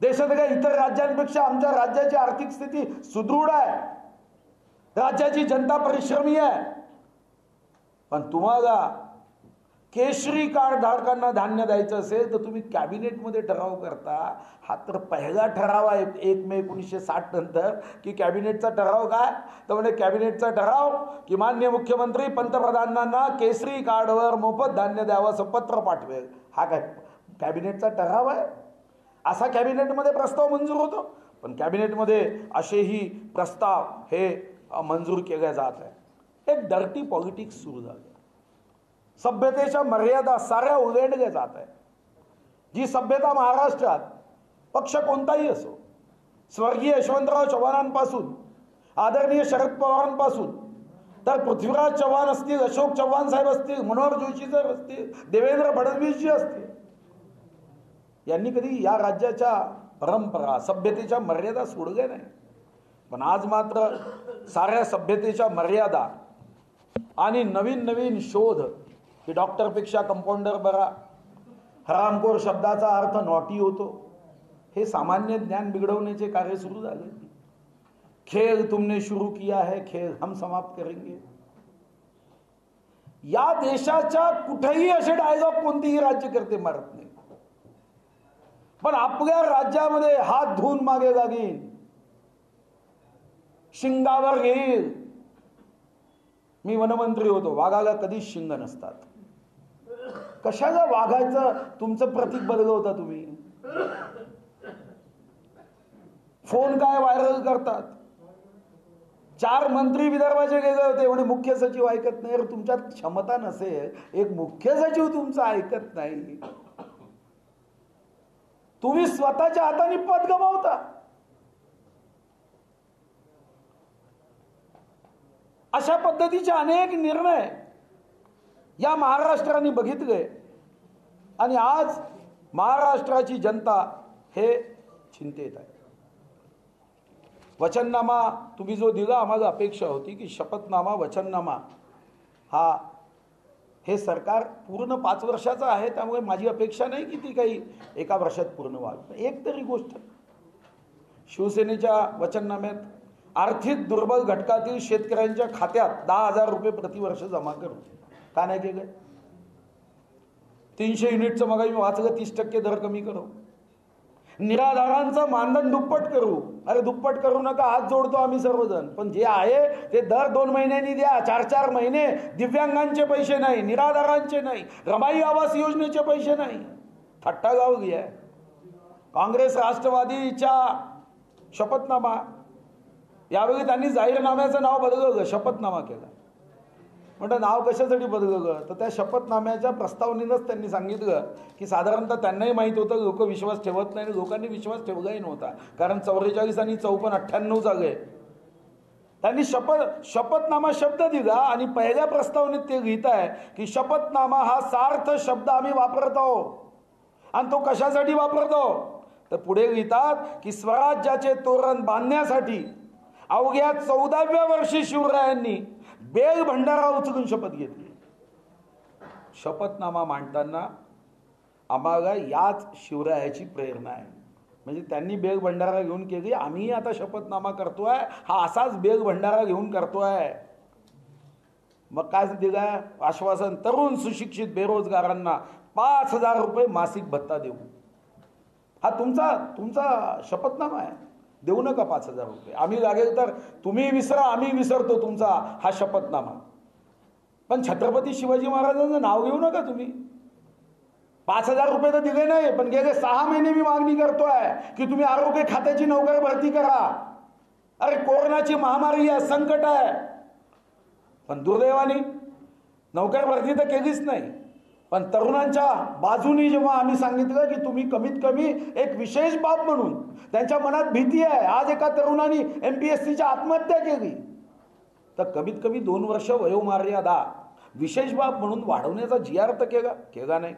देशात काही इतर राज्यांपेक्षा आमच्या राज्याची आर्थिक स्थिती सुदृढ आहे, राज्याची जनता परिश्रमी आहे. पण तुम्हाला केशरी कार्ड धारकांना धान्य द्यायचं असेल तर तुम्ही कॅबिनेटमध्ये ठराव करता. हा तर पहिला ठराव आहे 1 मे 1960 नंतर की कॅबिनेटचा ठराव काय तर म्हणजे कॅबिनेटचा ठराव की माननीय मुख्यमंत्री पंतप्रधानांना केसरी कार्डवर मोफत धान्य द्यावं असं पत्र पाठवेल. हा काय कॅबिनेटचा ठराव आहे? असा कॅबिनेटमध्ये प्रस्ताव मंजूर होतो. पण कॅबिनेटमध्ये असेही प्रस्ताव हे मंजूर केले जात आहे. एक डर्टी पॉलिटिक्स सुरू झालं. सभ्यतेच्या मर्यादा साऱ्या उलंडल्या जात आहे. जी सभ्यता महाराष्ट्रात पक्ष कोणताही असो, स्वर्गीय यशवंतराव चव्हाणांपासून आदरणीय शरद पवारांपासून तर पृथ्वीराज चव्हाण असतील, अशोक चव्हाण साहेब असतील, मनोहर जोशी साहेब असतील, देवेंद्र फडणवीसजी असतील, यांनी कधी या राज्याच्या परंपरा सभ्यतेच्या मर्यादा सोडल्या नाही. पण आज मात्र साऱ्या सभ्यतेच्या मर्यादा आणि नवीन नवीन शोध की डॉक्टरपेक्षा कंपाऊंडर बरा, हरामखोर शब्दाचा अर्थ नॉटी होतो, हे सामान्य ज्ञान बिघडवण्याचे कार्य सुरू झाले. खेळ तुमने शुरू किया है, खेळ हम समाप्त करेंगे. या देशाच्या कुठेही असे डायलॉग कोणतीही राज्यकर्ते मारत नाही. पण आपल्या राज्यामध्ये हात धुवून मागे लागेल, शिंगावर घेईल. मी वनमंत्री होतो, वाघाला कधीच शिंग नसतात. कशाला वाघाचं तुमचं प्रतीक बदलवता तुम्ही? फोन काय व्हायरल करतात. 4 मंत्री विदर्भाचे गेले होते म्हणे मुख्य सचिव ऐकत नाही. तुमच्यात क्षमता नसेल, एक मुख्य सचिव तुमचं ऐकत नाही, तुम्ही स्वतःच्या हाताने पद गमावता. अशा पद्धतीचे अनेक निर्णय या महाराष्ट्राने बघितले आणि आज महाराष्ट्राची जनता हे चिंतेत आहे. वचननामा तुम्ही जो दिला, आम्हाला अपेक्षा होती की शपथनामा वचननामा हे सरकार पूर्ण 5 वर्षाचं आहे, त्यामुळे माझी अपेक्षा नाही की ती काही एका वर्षात पूर्ण व्हावी. एक तरी गोष्ट, शिवसेनेच्या वचननाम्यात आर्थिक दुर्बल घटकातील शेतकऱ्यांच्या खात्यात 10,000 रुपये प्रतिवर्ष जमा करू. का नाही केलं? 300 युनिटचं मग मी वाचलं 30% दर कमी करू. निराधारांचं मानधन दुप्पट करू. अरे दुप्पट करू नका, हात जोडतो आम्ही सर्वजण, पण जे आहे ते दर 2 महिन्यांनी द्या. 4-4 महिने दिव्यांगांचे पैसे नाही, निराधारांचे नाही, रमाई आवास योजनेचे पैसे नाही. थट्टा गावली आहे. काँग्रेस राष्ट्रवादीच्या शपथनामा, यावेळी त्यांनी जाहीरनाम्याचं नाव बदललं, शपथनामा केला. म्हटलं नाव कशासाठी बदललं तर त्या शपथनाम्याच्या प्रस्तावनेनंच त्यांनी सांगितलं की साधारणतः त्यांनाही माहीत होतं लोक विश्वास ठेवत नाही, लोकांनी विश्वास ठेवलाही नव्हता, कारण 44 आणि 54 98 झाले. त्यांनी शपथनामा शब्द दिला आणि पहिल्या प्रस्तावनेत ते लिहित आहे की शपथनामा हा सार्थ शब्द आम्ही वापरतो. आणि तो कशासाठी वापरतो तर पुढे लिहितात की स्वराज्याचे तोरण बांधण्यासाठी अवघ्या 14व्या वर्षी शिवरायांनी बेल भंडारा उचलून शपथ घेतली. शपथनामा मांडताना आम्हाला याच शिवरायाची प्रेरणा आहे. म्हणजे त्यांनी बेल भंडारा घेऊन केली, आम्ही आता शपथनामा करतोय, हा असाच बेल भंडारा घेऊन करतोय. मग काय दिलं आश्वासन? तरुण सुशिक्षित बेरोजगारांना 5,000 रुपये मासिक भत्ता देऊ. हा तुमचा शपथनामा आहे. देऊ नका 5,000 रुपये. आम्ही लागेल तर तुम्ही विसरा, आम्ही विसरतो तुमचा हा शपथनामा. पण छत्रपती शिवाजी महाराजांचं नाव घेऊ नका तुम्ही. 5,000 रुपये तर दिले नाही, पण गेले 6 महिने मी मागणी करतोय की तुम्ही आरोग्य खात्याची नोकर भरती करा. अरे कोरोनाची महामारी आहे, संकट आहे. पण दुर्दैवाने नोकर भरती तर केलीच नाही. पण तरुणांच्या बाजूनी जेव्हा आम्ही सांगितलं की तुम्ही कमीत कमी एक विशेष बाब म्हणून, त्यांच्या मनात भीती आहे. आज एका तरुणाने MPSCची आत्महत्या केली, तर कमीत कमी 2 वर्ष वयोमर्यादा विशेष बाब म्हणून वाढवण्याचा GR तर केला नाही.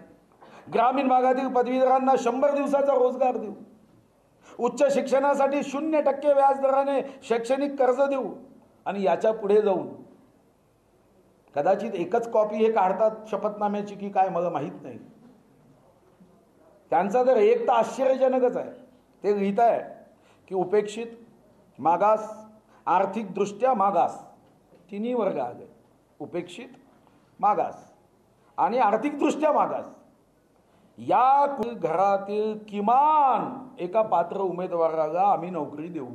ग्रामीण भागातील पदवीधरांना 100 दिवसाचा रोजगार देऊ. उच्च शिक्षणासाठी 0% व्याजदराने शैक्षणिक कर्ज देऊ. आणि याच्या पुढे जाऊन कदाचित एकच कॉपी हे काढतात शपथनाम्याची की काय मला माहीत नाही. त्यांचा तर एक तर आश्चर्यजनकच आहे. ते लिहित आहे की उपेक्षित, मागास, आर्थिकदृष्ट्या मागास, तिन्ही वर्ग आले. उपेक्षित, मागास आणि आर्थिकदृष्ट्या मागास या घरातील किमान एका पात्र उमेदवाराला आम्ही नोकरी देऊ.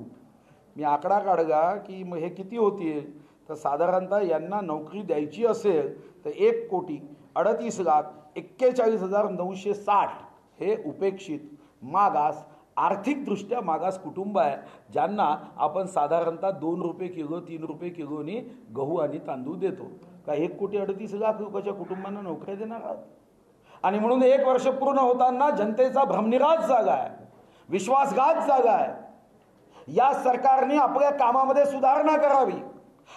मी आकडा काढला की मग हे किती होतीये, तर साधारणतः यांना नोकरी द्यायची असेल तर 1,40,41,960 हे उपेक्षित, मागास, आर्थिकदृष्ट्या मागास कुटुंब आहे, ज्यांना आपण साधारणतः 2 रुपये किलो 3 रुपये किलोनी गहू आणि तांदूळ देतो. का 1,38,00,000 लोकांच्या कुटुंबांना नोकऱ्या देणार आहात? आणि म्हणून 1 वर्ष पूर्ण होताना जनतेचा भ्रमनिरास जागा आहे, विश्वासघात जागा आहे. या सरकारने आपल्या कामामध्ये सुधारणा करावी.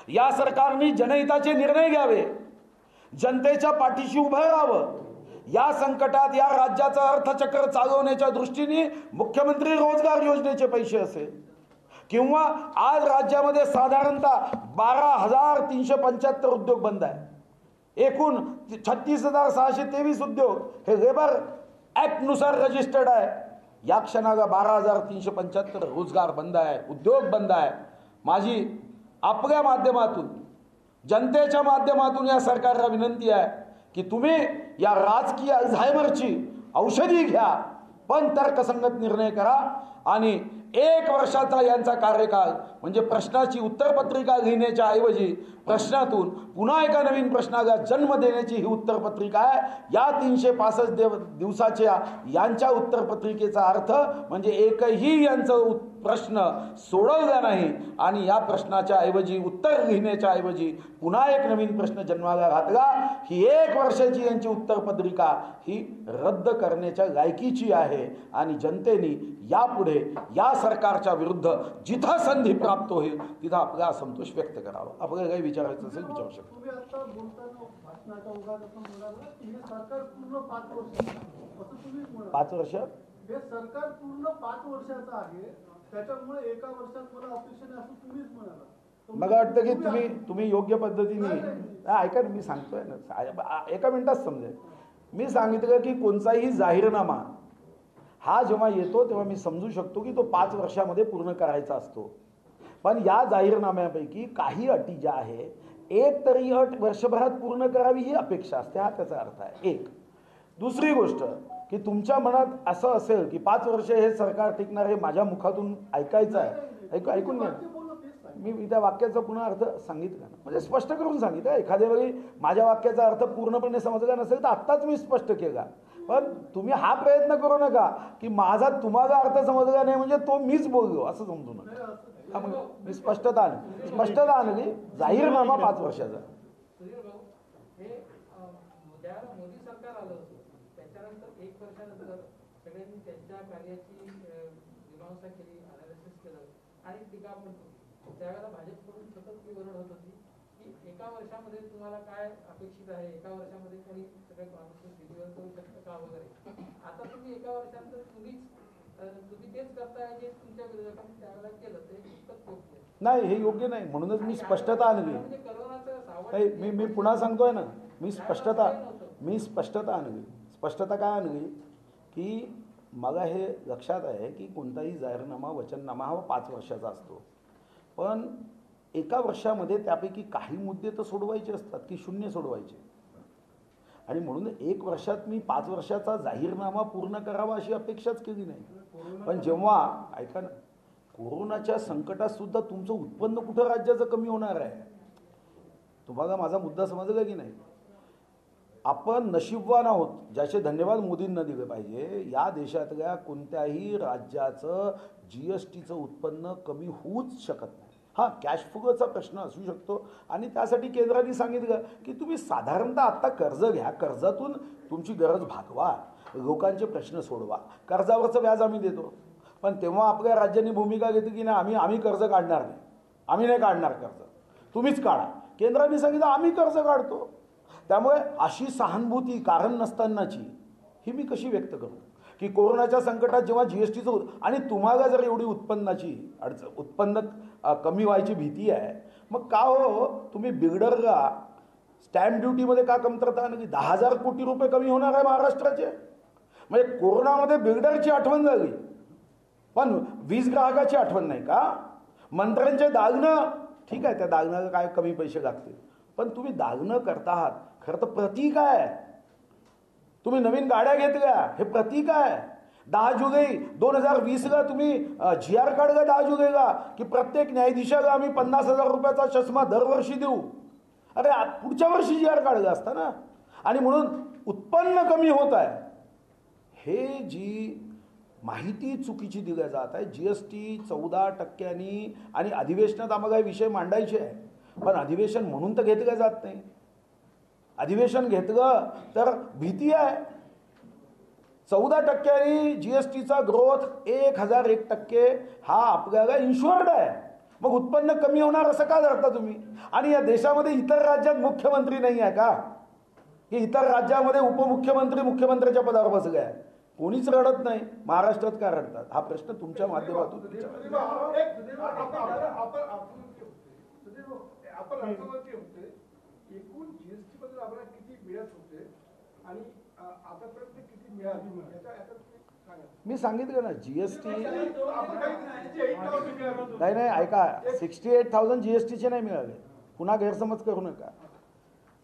या सरकारने जनहिताचे निर्णय घ्यावे, जनतेच्या पाठीशी उभं राहावं. या संकटात या राज्याचं अर्थचक्र चालवण्याच्या दृष्टीने मुख्यमंत्री रोजगार योजनेचे पैसे असेल किंवा आज राज्यामध्ये साधारणतः 12,375 उद्योग बंद आहे. एकूण 36,623 उद्योग हे लेबर ॲक्टनुसार रजिस्टर्ड आहे. या क्षणाला 12,375 रोजगार बंद आहे, उद्योग बंद आहे. माझी आपल्या माध्यमातून, जनतेच्या माध्यमातून या सरकारला विनंती आहे की तुम्ही या राजकीय अल्झायमरची औषधी घ्या, पण तर्कसंगत निर्णय करा. आणि 1 वर्षाचा यांचा कार्यकाळ म्हणजे प्रश्नाची उत्तरपत्रिका लिहिण्याच्या ऐवजी प्रश्नातून पुन्हा एका नवीन प्रश्नाला जन्म देण्याची ही उत्तरपत्रिका आहे. या 365 दिवसाच्या यांच्या उत्तरपत्रिकेचा अर्थ म्हणजे एकही यांचं प्रश्न सोडवला नाही. आणि या प्रश्नाच्या ऐवजी, उत्तर लिहिण्याच्या ऐवजी पुन्हा एक नवीन प्रश्न जन्माला घातला. ही 1 वर्षाची यांची उत्तरपत्रिका ही रद्द करण्याच्या लायकीची आहे. आणि जनतेने यापुढे या सरकारच्या विरुद्ध जिथं संधी प्राप्त होईल तिथं आपला असंतोष व्यक्त करावा. आपल्याला काही विचारायचं असेल विचारू शकतो. तुम्ही आता बोलताना भाषणाच्या उगाच असं म्हणाला की हे सरकार पूर्ण 5 वर्षाचं असं तुम्ही म्हणाला. 5 वर्ष हे सरकार पूर्ण 5 वर्षाचं आहे, त्याच्यामुळे 1 वर्षात मला अपेक्षा नाही असं तुम्हीच म्हणाला. मला वाटतं की तुम्ही योग्य पद्धतीने ऐका ना, मी सांगतोय ना, एका मिनिटात समजेल. मी सांगितलं की कोणताही जाहीरनामा हा जेव्हा येतो तेव्हा मी समजू शकतो की तो 5 वर्षामध्ये पूर्ण करायचा असतो. पण या जाहीरनाम्यापैकी काही अटी ज्या आहे, एक तरी अट वर्षभरात पूर्ण करावी ही अपेक्षा असते, हा त्याचा अर्थ आहे. एक. दुसरी गोष्ट की तुमच्या मनात असं असेल की 5 वर्ष हे सरकार टिकणार, हे माझ्या मुखातून ऐकायचं आहे. ऐकून घ्या, मी त्या वाक्याचा पुन्हा अर्थ सांगितला ना, म्हणजे स्पष्ट करून सांगितलं. एखाद्या वेळी माझ्या वाक्याचा अर्थ पूर्णपणे समजला नसेल तर आत्ताच मी स्पष्ट केला. पण तुम्ही हा प्रयत्न करू नका की माझा तुम्हाला अर्थ समजला नाही म्हणजे तो मीच बोललो असं समजू नका. मग मी स्पष्टता आणली. जाहीरनामा 5 वर्षाचा. मोदी सरकार आलं होतं त्याच्यानंतर 1 वर्षानंतर सगळ्यांनी त्यांच्या कार्याची मीमांसा केली, अनालिसिस केलं आणि टीका पण केली. त्यावेळेला भाजपकडून सतत ती ओरड होत होती की 1 वर्षामध्ये तुम्हाला काय अपेक्षित आहे, 1 वर्षामध्ये कोणी सगळे प्रॉमिसेस डिलिव्हर करू शकतं का वगैरे. आता तुम्ही 1 वर्षानंतर तुम्ही तेच करताय जे तुमच्या विरोधकांनी त्यावेळेला केलं, ते कितपत योग्य नाही, हे योग्य नाही. म्हणूनच मी स्पष्टता आणली. म्हणजे करोनाचं मी पुन्हा सांगतोय ना, मी स्पष्टता आणली. स्पष्टता काय आणली की मला हे लक्षात आहे की कोणताही जाहीरनामा, वचननामा हा 5 वर्षाचा असतो. पण 1 वर्षामध्ये त्यापैकी काही मुद्दे तर सोडवायचे असतात की 0 सोडवायचे. आणि म्हणून 1 वर्षात मी 5 वर्षाचा जाहीरनामा पूर्ण करावा अशी अपेक्षाच केली नाही. पण जेव्हा ऐका ना, कोरोनाच्या संकटात सुद्धा तुमचं उत्पन्न कुठं राज्याचं कमी होणार आहे? तुम्हाला माझा मुद्दा समजला की नाही? आपण नशीबवान आहोत, ज्याचे धन्यवाद मोदींना दिले पाहिजे. या देशातल्या कोणत्याही राज्याचं GSTचं उत्पन्न कमी होऊच शकत नाही. हां, कॅश फ्लोचा प्रश्न असू शकतो आणि त्यासाठी केंद्राने सांगितलं की तुम्ही साधारणतः आत्ता कर्ज घ्या, कर्जातून तुमची गरज भागवा, लोकांचे प्रश्न सोडवा, कर्जावरचं व्याज आम्ही देतो. पण तेव्हा आपल्या राज्याने भूमिका घेतली की नाही, आम्ही कर्ज काढणार नाही, आम्ही नाही काढणार कर्ज, तुम्हीच काढा. केंद्राने सांगितलं आम्ही कर्ज काढतो. त्यामुळे अशी सहानुभूती कारण नसतानाची ही मी कशी व्यक्त करू की कोरोनाच्या संकटात जेव्हा GSTचं आणि तुम्हाला जर एवढी उत्पन्नाची उत्पन्न कमी व्हायची भीती आहे, मग का हो तुम्ही बिल्डरला स्टॅम्प ड्युटीमध्ये का कमतरता आणली? 10,000 कोटी रुपये कमी होणार आहे महाराष्ट्राचे. म्हणजे कोरोनामध्ये बिल्डरची आठवण झाली पण वीज ग्राहकाची आठवण नाही का? मंत्र्यांचे दालनं, ठीक आहे, त्या दालनाला काय कमी पैसे लागतील, पण तुम्ही दालनं करता आहात, खरं तर प्रतीक आहे. तुम्ही नवीन गाड्या घेतल्या, हे प्रतीक आहे. 10 जुलै 2020ला तुम्ही GR काढला 10 जुलैला की प्रत्येक न्यायाधीशाला आम्ही 50,000 रुपयाचा चष्मा दरवर्षी देऊ. अरे पुढच्या वर्षी GR काढला असता ना. आणि म्हणून उत्पन्न कमी होत आहे, हे जी माहिती चुकीची दिली जात आहे. GST 14% आणि अधिवेशनात आम्हाला हे विषय मांडायचे आहे, पण अधिवेशन म्हणून तर घेतलं जात नाही. अधिवेशन घेतलं तर भीती आहे. 14% GSTचा ग्रोथ 1001% हा आपल्याला इन्शुअर्ड आहे. मग उत्पन्न कमी होणार असं का धरता तुम्ही? आणि या देशामध्ये इतर राज्यात मुख्यमंत्री नाही आहे का की इतर राज्यामध्ये उपमुख्यमंत्री मुख्यमंत्र्याच्या पदावर बसले आहे? कोणीच रडत नाही, महाराष्ट्रात का रडतात? हा प्रश्न तुमच्या माध्यमातून एकूण GST बद्दल आपल्याला किती मिळत होते आणि आतापर्यंत किती मिळाली मी सांगितलं ना. GST नाही ऐका, 68,000 GSTचे नाही मिळाले. पुन्हा गैरसमज करू नका.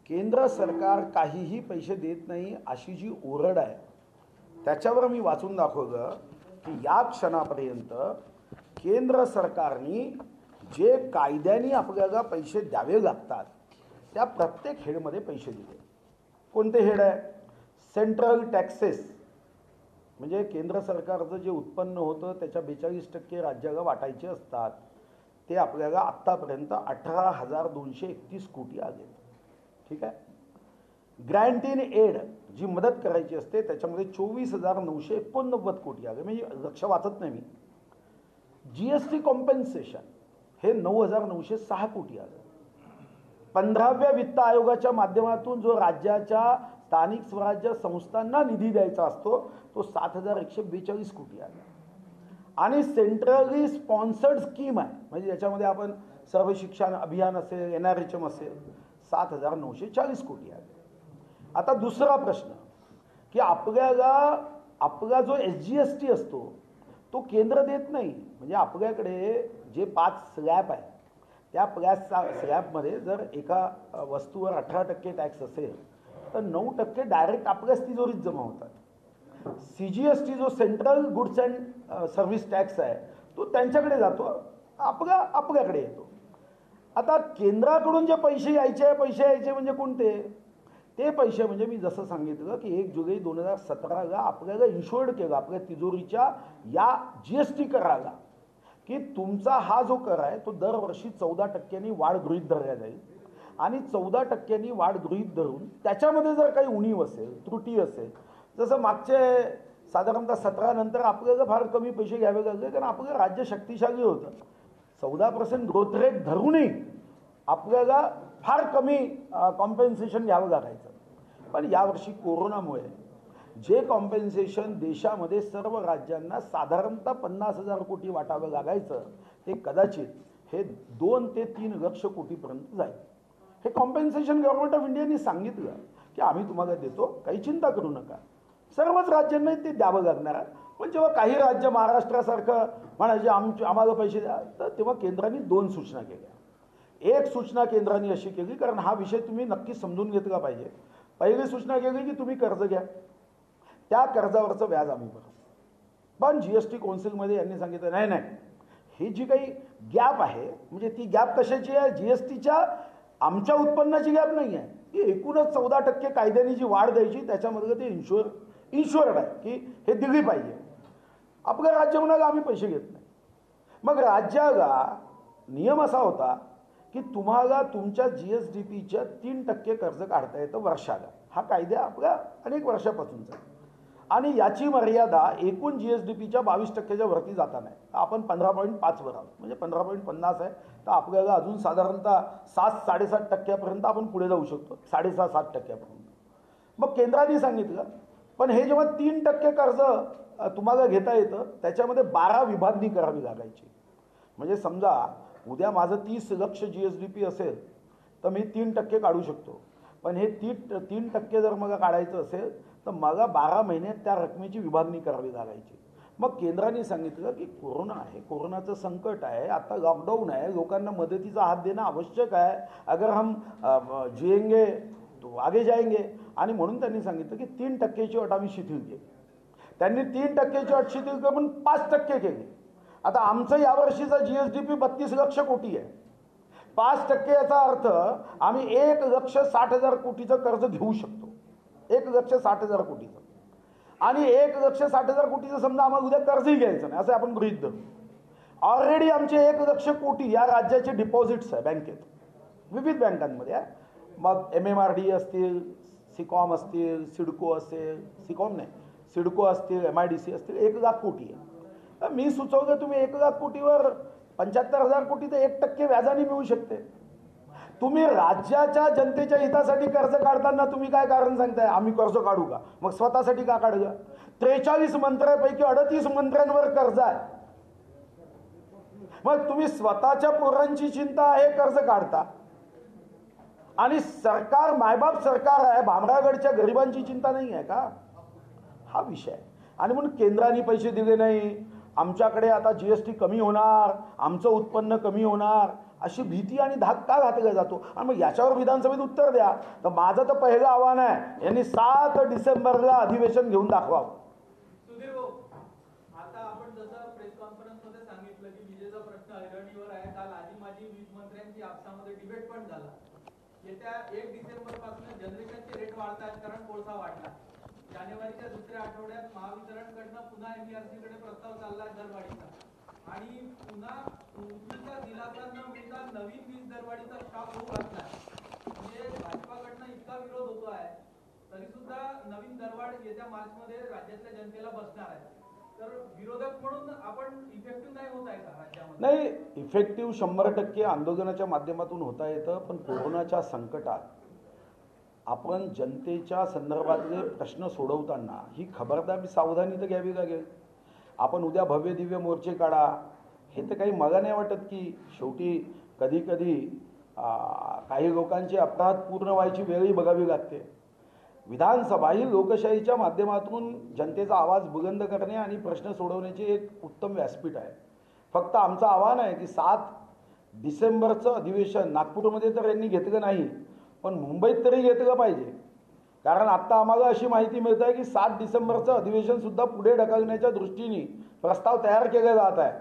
केंद्र सरकार काहीही पैसे देत नाही अशी जी ओरड आहे त्याच्यावर मी वाचून दाखवलं की या क्षणापर्यंत केंद्र सरकारने जे कायद्याने आपल्याला पैसे द्यावे लागतात त्या प्रत्येक हेडमध्ये पैसे दिले. कोणते हेड आहे? सेंट्रल टॅक्सेस, म्हणजे केंद्र सरकारचं जे उत्पन्न होतं त्याच्या 42% राज्याला वाटायचे असतात, ते आपल्याला आत्तापर्यंत 18,231 कोटी आले. ठीक आहे. ग्रँट इन एड जी मदत करायची असते त्याच्यामध्ये 24,989 कोटी आले, म्हणजे लक्ष वाचत नाही मी. GST कॉम्पेन्सेशन हे 9,906 कोटी आलं. 15व्या वित्त आयोगाच्या माध्यमातून जो राज्याच्या स्थानिक स्वराज्य संस्थांना निधी द्यायचा असतो तो 7,142 कोटी आला. आणि सेंट्रली स्पॉन्सर्ड स्कीम आहे, म्हणजे याच्यामध्ये आपण सर्व शिक्षण अभियान असेल, NRHM असेल, 7,940 कोटी आले. आता दुसरा प्रश्न की आपला जो SGST असतो तो केंद्र देत नाही. म्हणजे आपल्याकडे जे 5 स्लॅब आहे त्या 5 स्लॅबमध्ये जर एका वस्तूवर 18% टॅक्स असेल तर 9% डायरेक्ट आपल्याच तिजोरीत जमा होतात. CGST जो central goods and service tax आहे तो त्यांच्याकडे जातो, आपल्याकडे येतो. आता केंद्राकडून जे पैसे यायचे म्हणजे कोणते? ते पैसे म्हणजे मी जसं सांगितलं की 1 जुलै 2017ला आपल्याला इन्शुअर्ड केलं आपल्या तिजोरीच्या या GST कराला की तुमचा हा जो कर आहे तो दरवर्षी 14% वाढ गृहीत धरल्या जाईल. आणि 14% वाढ गृहीत धरून त्याच्यामध्ये जर काही उणीव असेल, त्रुटी असेल, जसं मागचे साधारणतः 17 नंतर आपल्याला फार कमी पैसे घ्यावे लागले कारण आपलं राज्य शक्तिशाली होतं. 14% ग्रोथ रेट धरूनही आपल्याला फार कमी कॉम्पेन्सेशन घ्यावं लागायचं. पण यावर्षी कोरोनामुळे जे कॉम्पेन्सेशन देशामध्ये सर्व राज्यांना साधारणतः 50,000 कोटी वाटावं लागायचं ते कदाचित हे 2 ते 3 लक्ष कोटीपर्यंत जाईल. हे कॉम्पेन्सेशन गव्हर्नमेंट ऑफ इंडियाने सांगितलं की आम्ही तुम्हाला देतो, काही चिंता करू नका. सर्वच राज्यांना ते द्यावं लागणार आहे. पण जेव्हा काही राज्य महाराष्ट्रासारखं म्हणायचे आम्हाला पैसे द्या, तर तेव्हा केंद्राने 2 सूचना केल्या. एक सूचना केंद्राने अशी केली, कारण हा विषय तुम्ही नक्की समजून घेतला पाहिजे. पहिली सूचना केली की तुम्ही कर्ज घ्या, त्या कर्जावरचं व्याज आम्ही भरू. पण GST कौन्सिलमध्ये यांनी सांगितलं नाही, ही जी काही गॅप आहे, म्हणजे ती गॅप कशाची आहे? GSTच्या आमच्या उत्पन्नाची गॅप नाही आहे, की एकूणच 14% कायद्याने जी वाढ द्यायची त्याच्यामध्ये ते इन्शुअर्ड आहे की हे दिली पाहिजे. आपलं राज्य म्हणाला आम्ही पैसे घेत नाही. मग राज्याला नियम असा होता की तुम्हाला तुमच्या GSDPच्या 3% कर्ज काढता येतं वर्षाला. हा कायदा आपल्या अनेक वर्षापासूनचा आहे आणि याची मर्यादा एकूण GSDPच्या 22%च्या वरती जाता नाही. आपण 15.5वर आहोत, म्हणजे 15.50 आहे. तर आपल्याला अजून साधारणतः 7-7.5% आपण पुढे जाऊ शकतो, 6.5-7%. मग केंद्राने सांगितलं पण हे जेव्हा 3% कर्ज तुम्हाला घेता येतं त्याच्यामध्ये 12 विभागणी करावी लागायची. म्हणजे समजा उद्या माझं 30 लक्ष GSDP असेल तर मी 3% काढू शकतो, पण हे 3% जर मला काढायचं असेल तर मला 12 महिन्यात त्या रकमेची विभागणी करावी लागायची. मग केंद्राने सांगितलं की कोरोना आहे, कोरोनाचं संकट आहे, आता लॉकडाऊन आहे, लोकांना मदतीचा हात देणं आवश्यक आहे, अगर हम जिएंगे तो आगे जाएंगे. आणि म्हणून त्यांनी सांगितलं की 3%ची अट आम्ही शिथिल केली. त्यांनी 3%ची अट शिथिल करून 5% केली. आता आमचं यावर्षीचा GSDP 32 लक्ष कोटी आहे. 5% याचा अर्थ आम्ही 1,60,000 कोटीचं कर्ज घेऊ शकतो, 1,60,000 कोटीचं. आणि 1,60,000 कोटीचं समजा आम्हाला उद्या कर्जही घ्यायचं नाही असं आपण गृहीत धरू. ऑलरेडी आमचे 1,00,000 कोटी या राज्याचे डिपॉझिट्स आहे बँकेत, विविध बँकांमध्ये आहे. मग MMRD असतील, सिकॉम असतील, सिडको असेल, सिकॉम नाही सिडको असतील, MIDC असतील, 1,00,000 कोटी आहे. तर मी सुचवलं तुम्ही 1,00,000 कोटीवर 75,000 कोटी तर 1% व्याजाने मिळू शकते. तुम्ही राज्याच्या जनतेच्या हितासाठी कर्ज काढताना तुम्ही काय कारण सांगताय आम्ही कर्ज काढू का? मग स्वतःसाठी का काढू? 43 मंत्र्यांपैकी 38 मंत्र्यांवर कर्ज आहे. मग तुम्ही स्वतःच्या पोरांची चिंता आहे कर्ज काढता आणि सरकार मायबाप सरकार आहे, भामरागडच्या गरिबांची चिंता नाही आहे का? हा विषय आहे. आणि म्हणून केंद्राने पैसे दिले नाही, आमच्याकडे आता GST कमी होणार, आमचं उत्पन्न कमी होणार, अशी भीती आणि धाक का घातला जातो? आणि मग याच्यावर विधानसभेत उत्तर द्या. तर माझं तर पहिलं आव्हान आहे, यांनी 7 डिसेंबरला अधिवेशन घेऊन दाखवावं. सुधीर भाऊ, आता आपण जसं प्रेस कॉन्फरन्स मध्ये सांगितलं की विजेचा प्रश्न ऐरणीवर आहे, काल आधी माझी वीज मंत्र्यांची आपसामध्ये डिबेट पण झाला. येत्या 1 डिसेंबर पासून जनरेशनचे रेट वाढतात कारण कोळसा वाढला. जानेवारीच्या दुसऱ्या आठवड्यात महावितरणकडनं पुन्हा MERC कडे प्रस्ताव चालला दरवाढीचा आणि पुन्हा पूर्वीचा दिलासा न मिळता नवीन वीज दरवाढीचा शॉक होऊ लागला. म्हणजे भाजपाकडनं इतका विरोध होतो आहे तरी सुद्धा नवीन दरवाढ येत्या मार्चमध्ये राज्यातल्या जनतेला बसणार आहे. तर विरोधक म्हणून आपण इफेक्टिव्ह नाही होत आहे का राज्यामध्ये? नाही, इफेक्टिव्ह 100% आंदोलनाच्या माध्यमातून होता येतं, पण कोरोनाच्या संकटात आपण जनतेच्या संदर्भातले प्रश्न सोडवताना ही खबरदारी सावधानी तर घ्यावी लागेल. आपण उद्या भव्य दिव्य मोर्चे काढा हे तर काही मला नाही वाटत की शेवटी कधी कधी काही लोकांचे अपराध पूर्ण व्हायची वेळही बघावी लागते. विधानसभा ही लोकशाहीच्या माध्यमातून जनतेचा आवाज बुलंद करणे आणि प्रश्न सोडवण्याचे एक उत्तम व्यासपीठ आहे. फक्त आमचं आव्हान आहे की 7 डिसेंबरचं अधिवेशन नागपूरमध्ये तर यांनी घेतलं नाही, पण मुंबईत तरी घेतलं पाहिजे. कारण आत्ता आम्हाला अशी माहिती मिळत आहे की 7 डिसेंबरचं अधिवेशनसुद्धा पुढे ढकलण्याच्या दृष्टीने प्रस्ताव तयार केले जात आहे.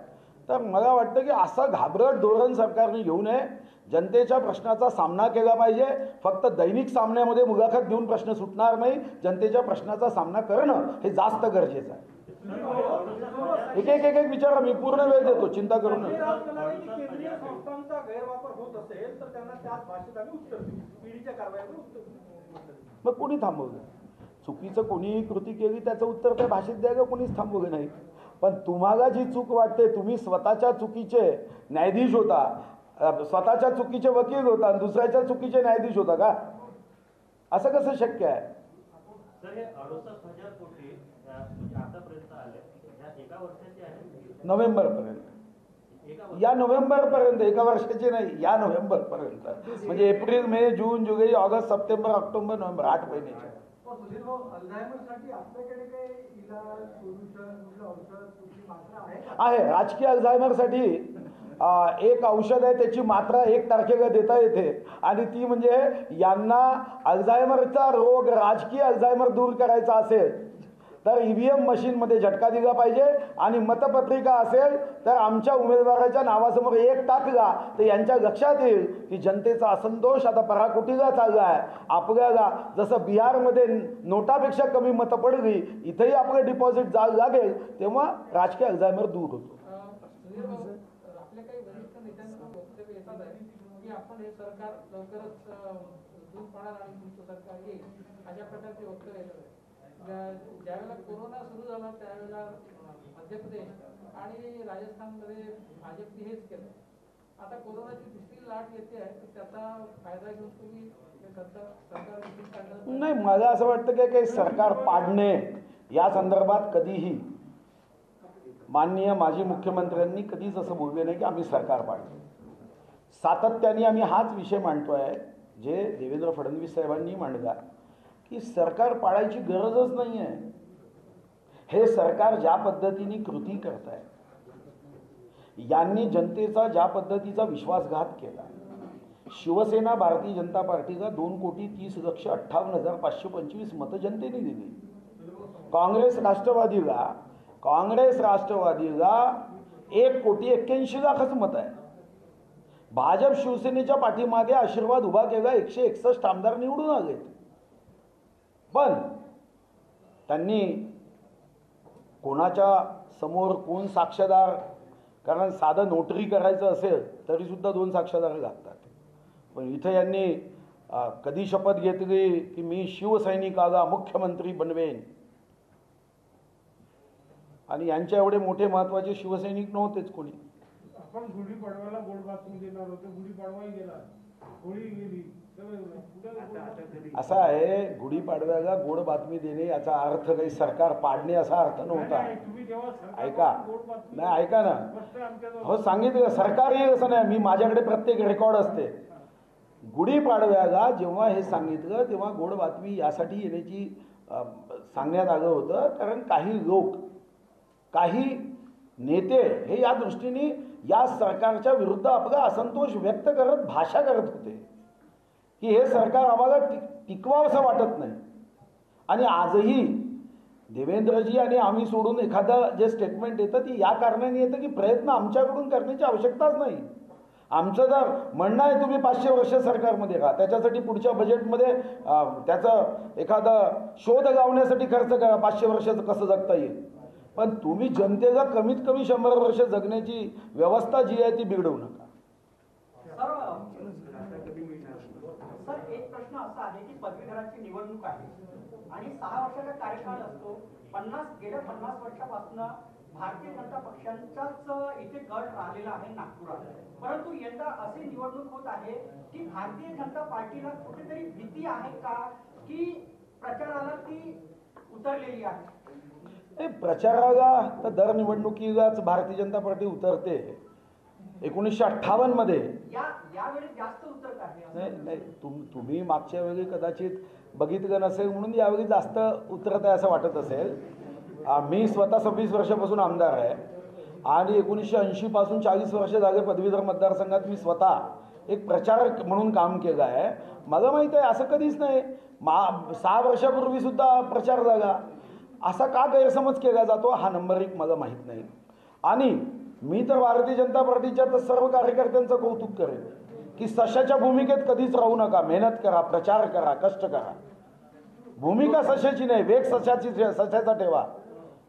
तर मला वाटतं की असं घाबरट धोरण सरकारने घेऊ नये, जनतेच्या प्रश्नाचा सामना केला पाहिजे. फक्त दैनिक सामन्यामध्ये मुलाखत देऊन प्रश्न सुटणार नाही, जनतेच्या प्रश्नाचा सामना करणं हे जास्त गरजेचं आहे. एक विचारा, मी पूर्ण वेळ देतो, चिंता करू नये. केंद्रीय संस्थांचा गैरवापर होत असेल तर त्यांना त्याच भाषेत आम्ही उत्तर देऊ, ईडीच्या कारवाईवर उत्तर देऊ. मग कोणी थांबवलं? चुकीचं कोणीही कृती केली त्याचं उत्तर त्या भाषेत द्यायला कोणीच थांबवलं नाही. पण तुम्हाला जी चूक वाटते, तुम्ही स्वतःच्या चुकीचे न्यायाधीश होता, स्वतःच्या चुकीचे वकील होता आणि दुसऱ्याच्या चुकीचे न्यायाधीश होता का? असं कसं शक्य आहे? सर, हे 68,000 कोटी आतापर्यंत आले, एका वर्षाचे आहे? नोव्हेंबरपर्यंत. या नोव्हेंबरपर्यंत, एका वर्षाचे नाही, या नोव्हेंबरपर्यंत. म्हणजे एप्रिल, मे, जून, जुलै, ऑगस्ट, सप्टेंबर, ऑक्टोबर, नोव्हेंबर 8 महिन्याचे. अल्झायमरसाठी आपल्याकडे काही इलाज, सोल्युशन, औषध, कुठली मात्रा आहे? आहे. राजकीय अल्झायमरसाठी एक औषध आहे, त्याची मात्रा 1 तारखेला देता येते आणि ती म्हणजे यांना अल्झायमरचा रोग, राजकीय अल्झायमर दूर करायचा असेल तर EVM मशीनमध्ये झटका दिला पाहिजे आणि मतपत्रिका असेल तर आमच्या उमेदवाराच्या नावासमोर एक टाकला तर यांच्या लक्षात येईल की जनतेचा असंतोष आता पराकोटीला चालला आहे. आपल्याला जसं बिहारमध्ये नोटापेक्षा कमी मतं पडली, इथेही आपलं डिपॉझिट जायला लागेल, तेव्हा राजकीय अल्झायमर दूर होतो. आपल्या काही वरिष्ठ नेत्यांचं वक्तव्य येतात आहे की आपण हे सरकार लवकरच दूर पाडणार आणि तुमचं सरकार येईल, अशा प्रकारचे वक्तव्य येतात आहे. ज्यावेळेला कोरोना सुरू झाला त्यावेळेला मध्य प्रदेश आणि राजस्थानमध्ये भाजपने हेच केलं. आता कोरोनाची दुसरी लाट येते आहे, तर त्याचा फायदा घेऊन तुम्ही सरकार नाही, मला असं वाटतं की काही सरकार पाडणे या संदर्भात कधीही माननीय माजी मुख्यमंत्र्यांनी कधीच असं बोलले नाही की आम्ही सरकार पाडतो. सातत्याने आम्ही हाच विषय मांडतोय जे देवेंद्र फडणवीस साहेबांनी मांडला की सरकार पाडायची गरजच नाही आहे. हे सरकार ज्या पद्धतीने कृती करत आहे, यांनी जनतेचा ज्या पद्धतीचा विश्वासघात केला, शिवसेना भारतीय जनता पार्टीला 2,30,58,525 मतं जनतेने दिली. काँग्रेस राष्ट्रवादीला 1,81,00,000 मतं आहे. भाजप शिवसेनेच्या पाठीमागे आशीर्वाद उभा केला, 161 आमदार निवडून आले. पण त्यांनी कोणाच्या समोर कोण साक्षीदार, कारण साधं नोटरी करायचं असेल तरी सुद्धा 2 साक्षीदार लागतात. पण इथं यांनी कधी शपथ घेतली की मी शिवसैनिकाला मुख्यमंत्री बनवेन, आणि यांच्या एवढे मोठे महत्वाचे शिवसैनिक नव्हतेच कोणी. आपण गुढीपाडव्याला गोड बातमी देणार होते, गुढीपाडवाही गेला, होळी गेली. असा आहे, गुढीपाडव्याला गोड बातमी देणे याचा अर्थ काही सरकार पाडणे असा अर्थ नव्हता. ऐका ना, हो सांगितलं सरकार येईल असं नाही, मी माझ्याकडे प्रत्येक रेकॉर्ड असते. गुढीपाडव्याला जेव्हा हे सांगितलं तेव्हा गोड बातमी यासाठी येण्याची सांगण्यात आलं होतं, कारण काही लोक, काही नेते हे या दृष्टीने या सरकारच्या विरुद्ध आपला असंतोष व्यक्त करत भाषा करत होते की हे सरकार आम्हाला टिकवावं असं वाटत नाही. आणि आजही देवेंद्रजी आणि आम्ही सोडून एखादं जे स्टेटमेंट येतं ती या कारणाने येतं की प्रयत्न आमच्याकडून करण्याची आवश्यकताच नाही. आमचं जर म्हणणं आहे तुम्ही 500 वर्ष सरकारमध्ये राहा, त्याच्यासाठी पुढच्या बजेटमध्ये त्याचं एखादं शोध लावण्यासाठी खर्च करा, 500 वर्षाचं कसं जगता येईल. पण तुम्ही जनतेला कमीत कमी 100 वर्ष जगण्याची व्यवस्था जी आहे ती बिघडवू नका. सर, एक प्रश्न असा आहे की पदवीधरांची निवडणूक आहे आणि 6 वर्षाचा कार्यकाळ असतो. गेल्या 50 वर्षापासून भारतीय जनता पक्षांचाच इथे गट राहिलेला आहे नागपुरात. परंतु यंदा अशी निवडणूक होत आहे की भारतीय जनता पार्टीला कुठेतरी भीती आहे का की प्रचाराला ती उतरलेली आहे? प्रचाराला तर दर निवडणुकीलाच भारतीय जनता पार्टी उतरते. 1958 मध्ये यावेळी जास्त उतरत आहे. नाही, तुम्ही मागच्या वेळी कदाचित बघितलं नसेल म्हणून यावेळी जास्त उतरत आहे असं वाटत असेल. मी स्वतः 26 वर्षापासून आमदार आहे आणि 1980 पासून 40 वर्ष झाले पदवीधर मतदारसंघात मी स्वतः एक प्रचारक म्हणून काम केलं आहे. मला माहिती आहे असं कधीच नाही. 6 वर्षापूर्वी सुद्धा प्रचार झाला. असा का गैरसमज केला जातो हा नंबर 1 मला माहीत नाही. आणि मी तर भारतीय जनता पार्टीच्या तर सर्व कार्यकर्त्यांचं कौतुक करेन की सशाच्या भूमिकेत कधीच राहू नका. मेहनत करा, प्रचार करा, कष्ट करा. भूमिका सशाची नाही, वेग सशाचा ठेवा.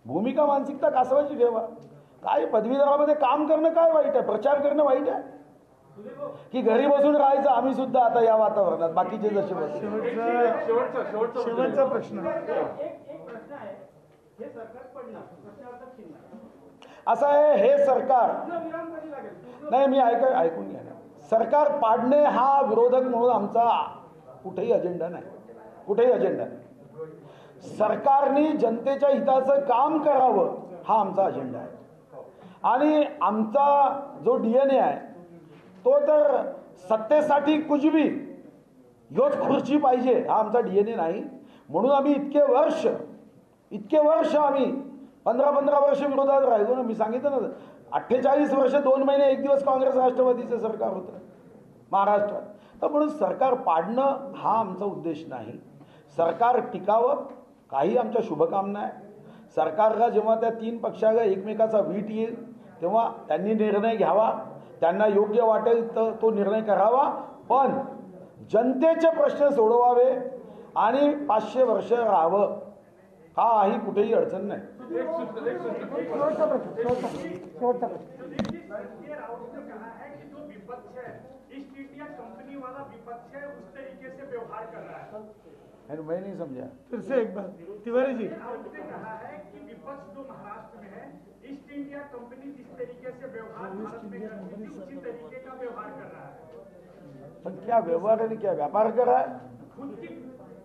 भूमिका मानसिकता कासवाची ठेवा. काय पदवीधरामध्ये काम करणं काय वाईट आहे? प्रचार करणं वाईट आहे की घरी बसून राहायचं? आम्ही सुद्धा आता या वातावरणात बाकीचे जसे शेवटचा प्रश्न असं आहे. हे सरकार नाही, मी ऐकून घ्या ना. सरकार पाडणे हा विरोधक म्हणून आमचा कुठेही अजेंडा नाही, कुठेही अजेंडा नाही. सरकारने जनतेच्या हिताचं काम करावं हा आमचा अजेंडा आहे. आणि आमचा जो DNA आहे तो तर सत्तेसाठी कुछ भी योच खुर्ची पाहिजे हा आमचा DNA नाही. म्हणून आम्ही इतके वर्ष आम्ही 15 वर्ष विरोधात राहिलो ना. मी सांगितलं ना, 48 वर्ष 2 महिने 1 दिवस काँग्रेस राष्ट्रवादीचं सरकार होतं महाराष्ट्रात. तर म्हणून सरकार पाडणं हा आमचा उद्देश नाही. सरकार टिकावं काही आमच्या शुभकामना आहे. सरकारला जेव्हा त्या 3 पक्षाला एकमेकाचा वीट येईल तेव्हा त्यांनी निर्णय घ्यावा, त्यांना योग्य वाटेल तर तो निर्णय करावा, पण जनतेचे प्रश्न सोडवावे आणि 500 वर्ष राहावं काही कुठेही अडचण नाही. संजय राउत ने कहा है कि जो विपक्ष है ईस्ट इंडिया कंपनी वाला विपक्ष है उस तरीके से व्यवहार कर रहा है. मैं नहीं समझा. फिर से एक बार तिवारी जी. राउत ने कहा है कि विपक्ष जो महाराष्ट्र में है ईस्ट इंडिया कंपनी जिस तरीके से व्यवहार भारत में करती थी उसी तरीके का व्यवहार कर रहा है. पण क्या व्यवहार है, क्या व्यापार कर रहा है? खुद की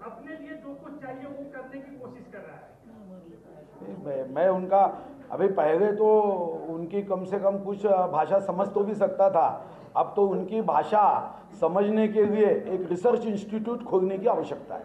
अपने लिए जो कुछ चाहिए वो करने की कोशिश कर रहा है. मैं उनका अभी पहले तो उनकी कम से कम कुछ भाषा समझ तो भी सकता था, अब तो उनकी भाषा समझने के लिए एक रिसर्च इंस्टीट्यूट खोलने की आवश्यकता है.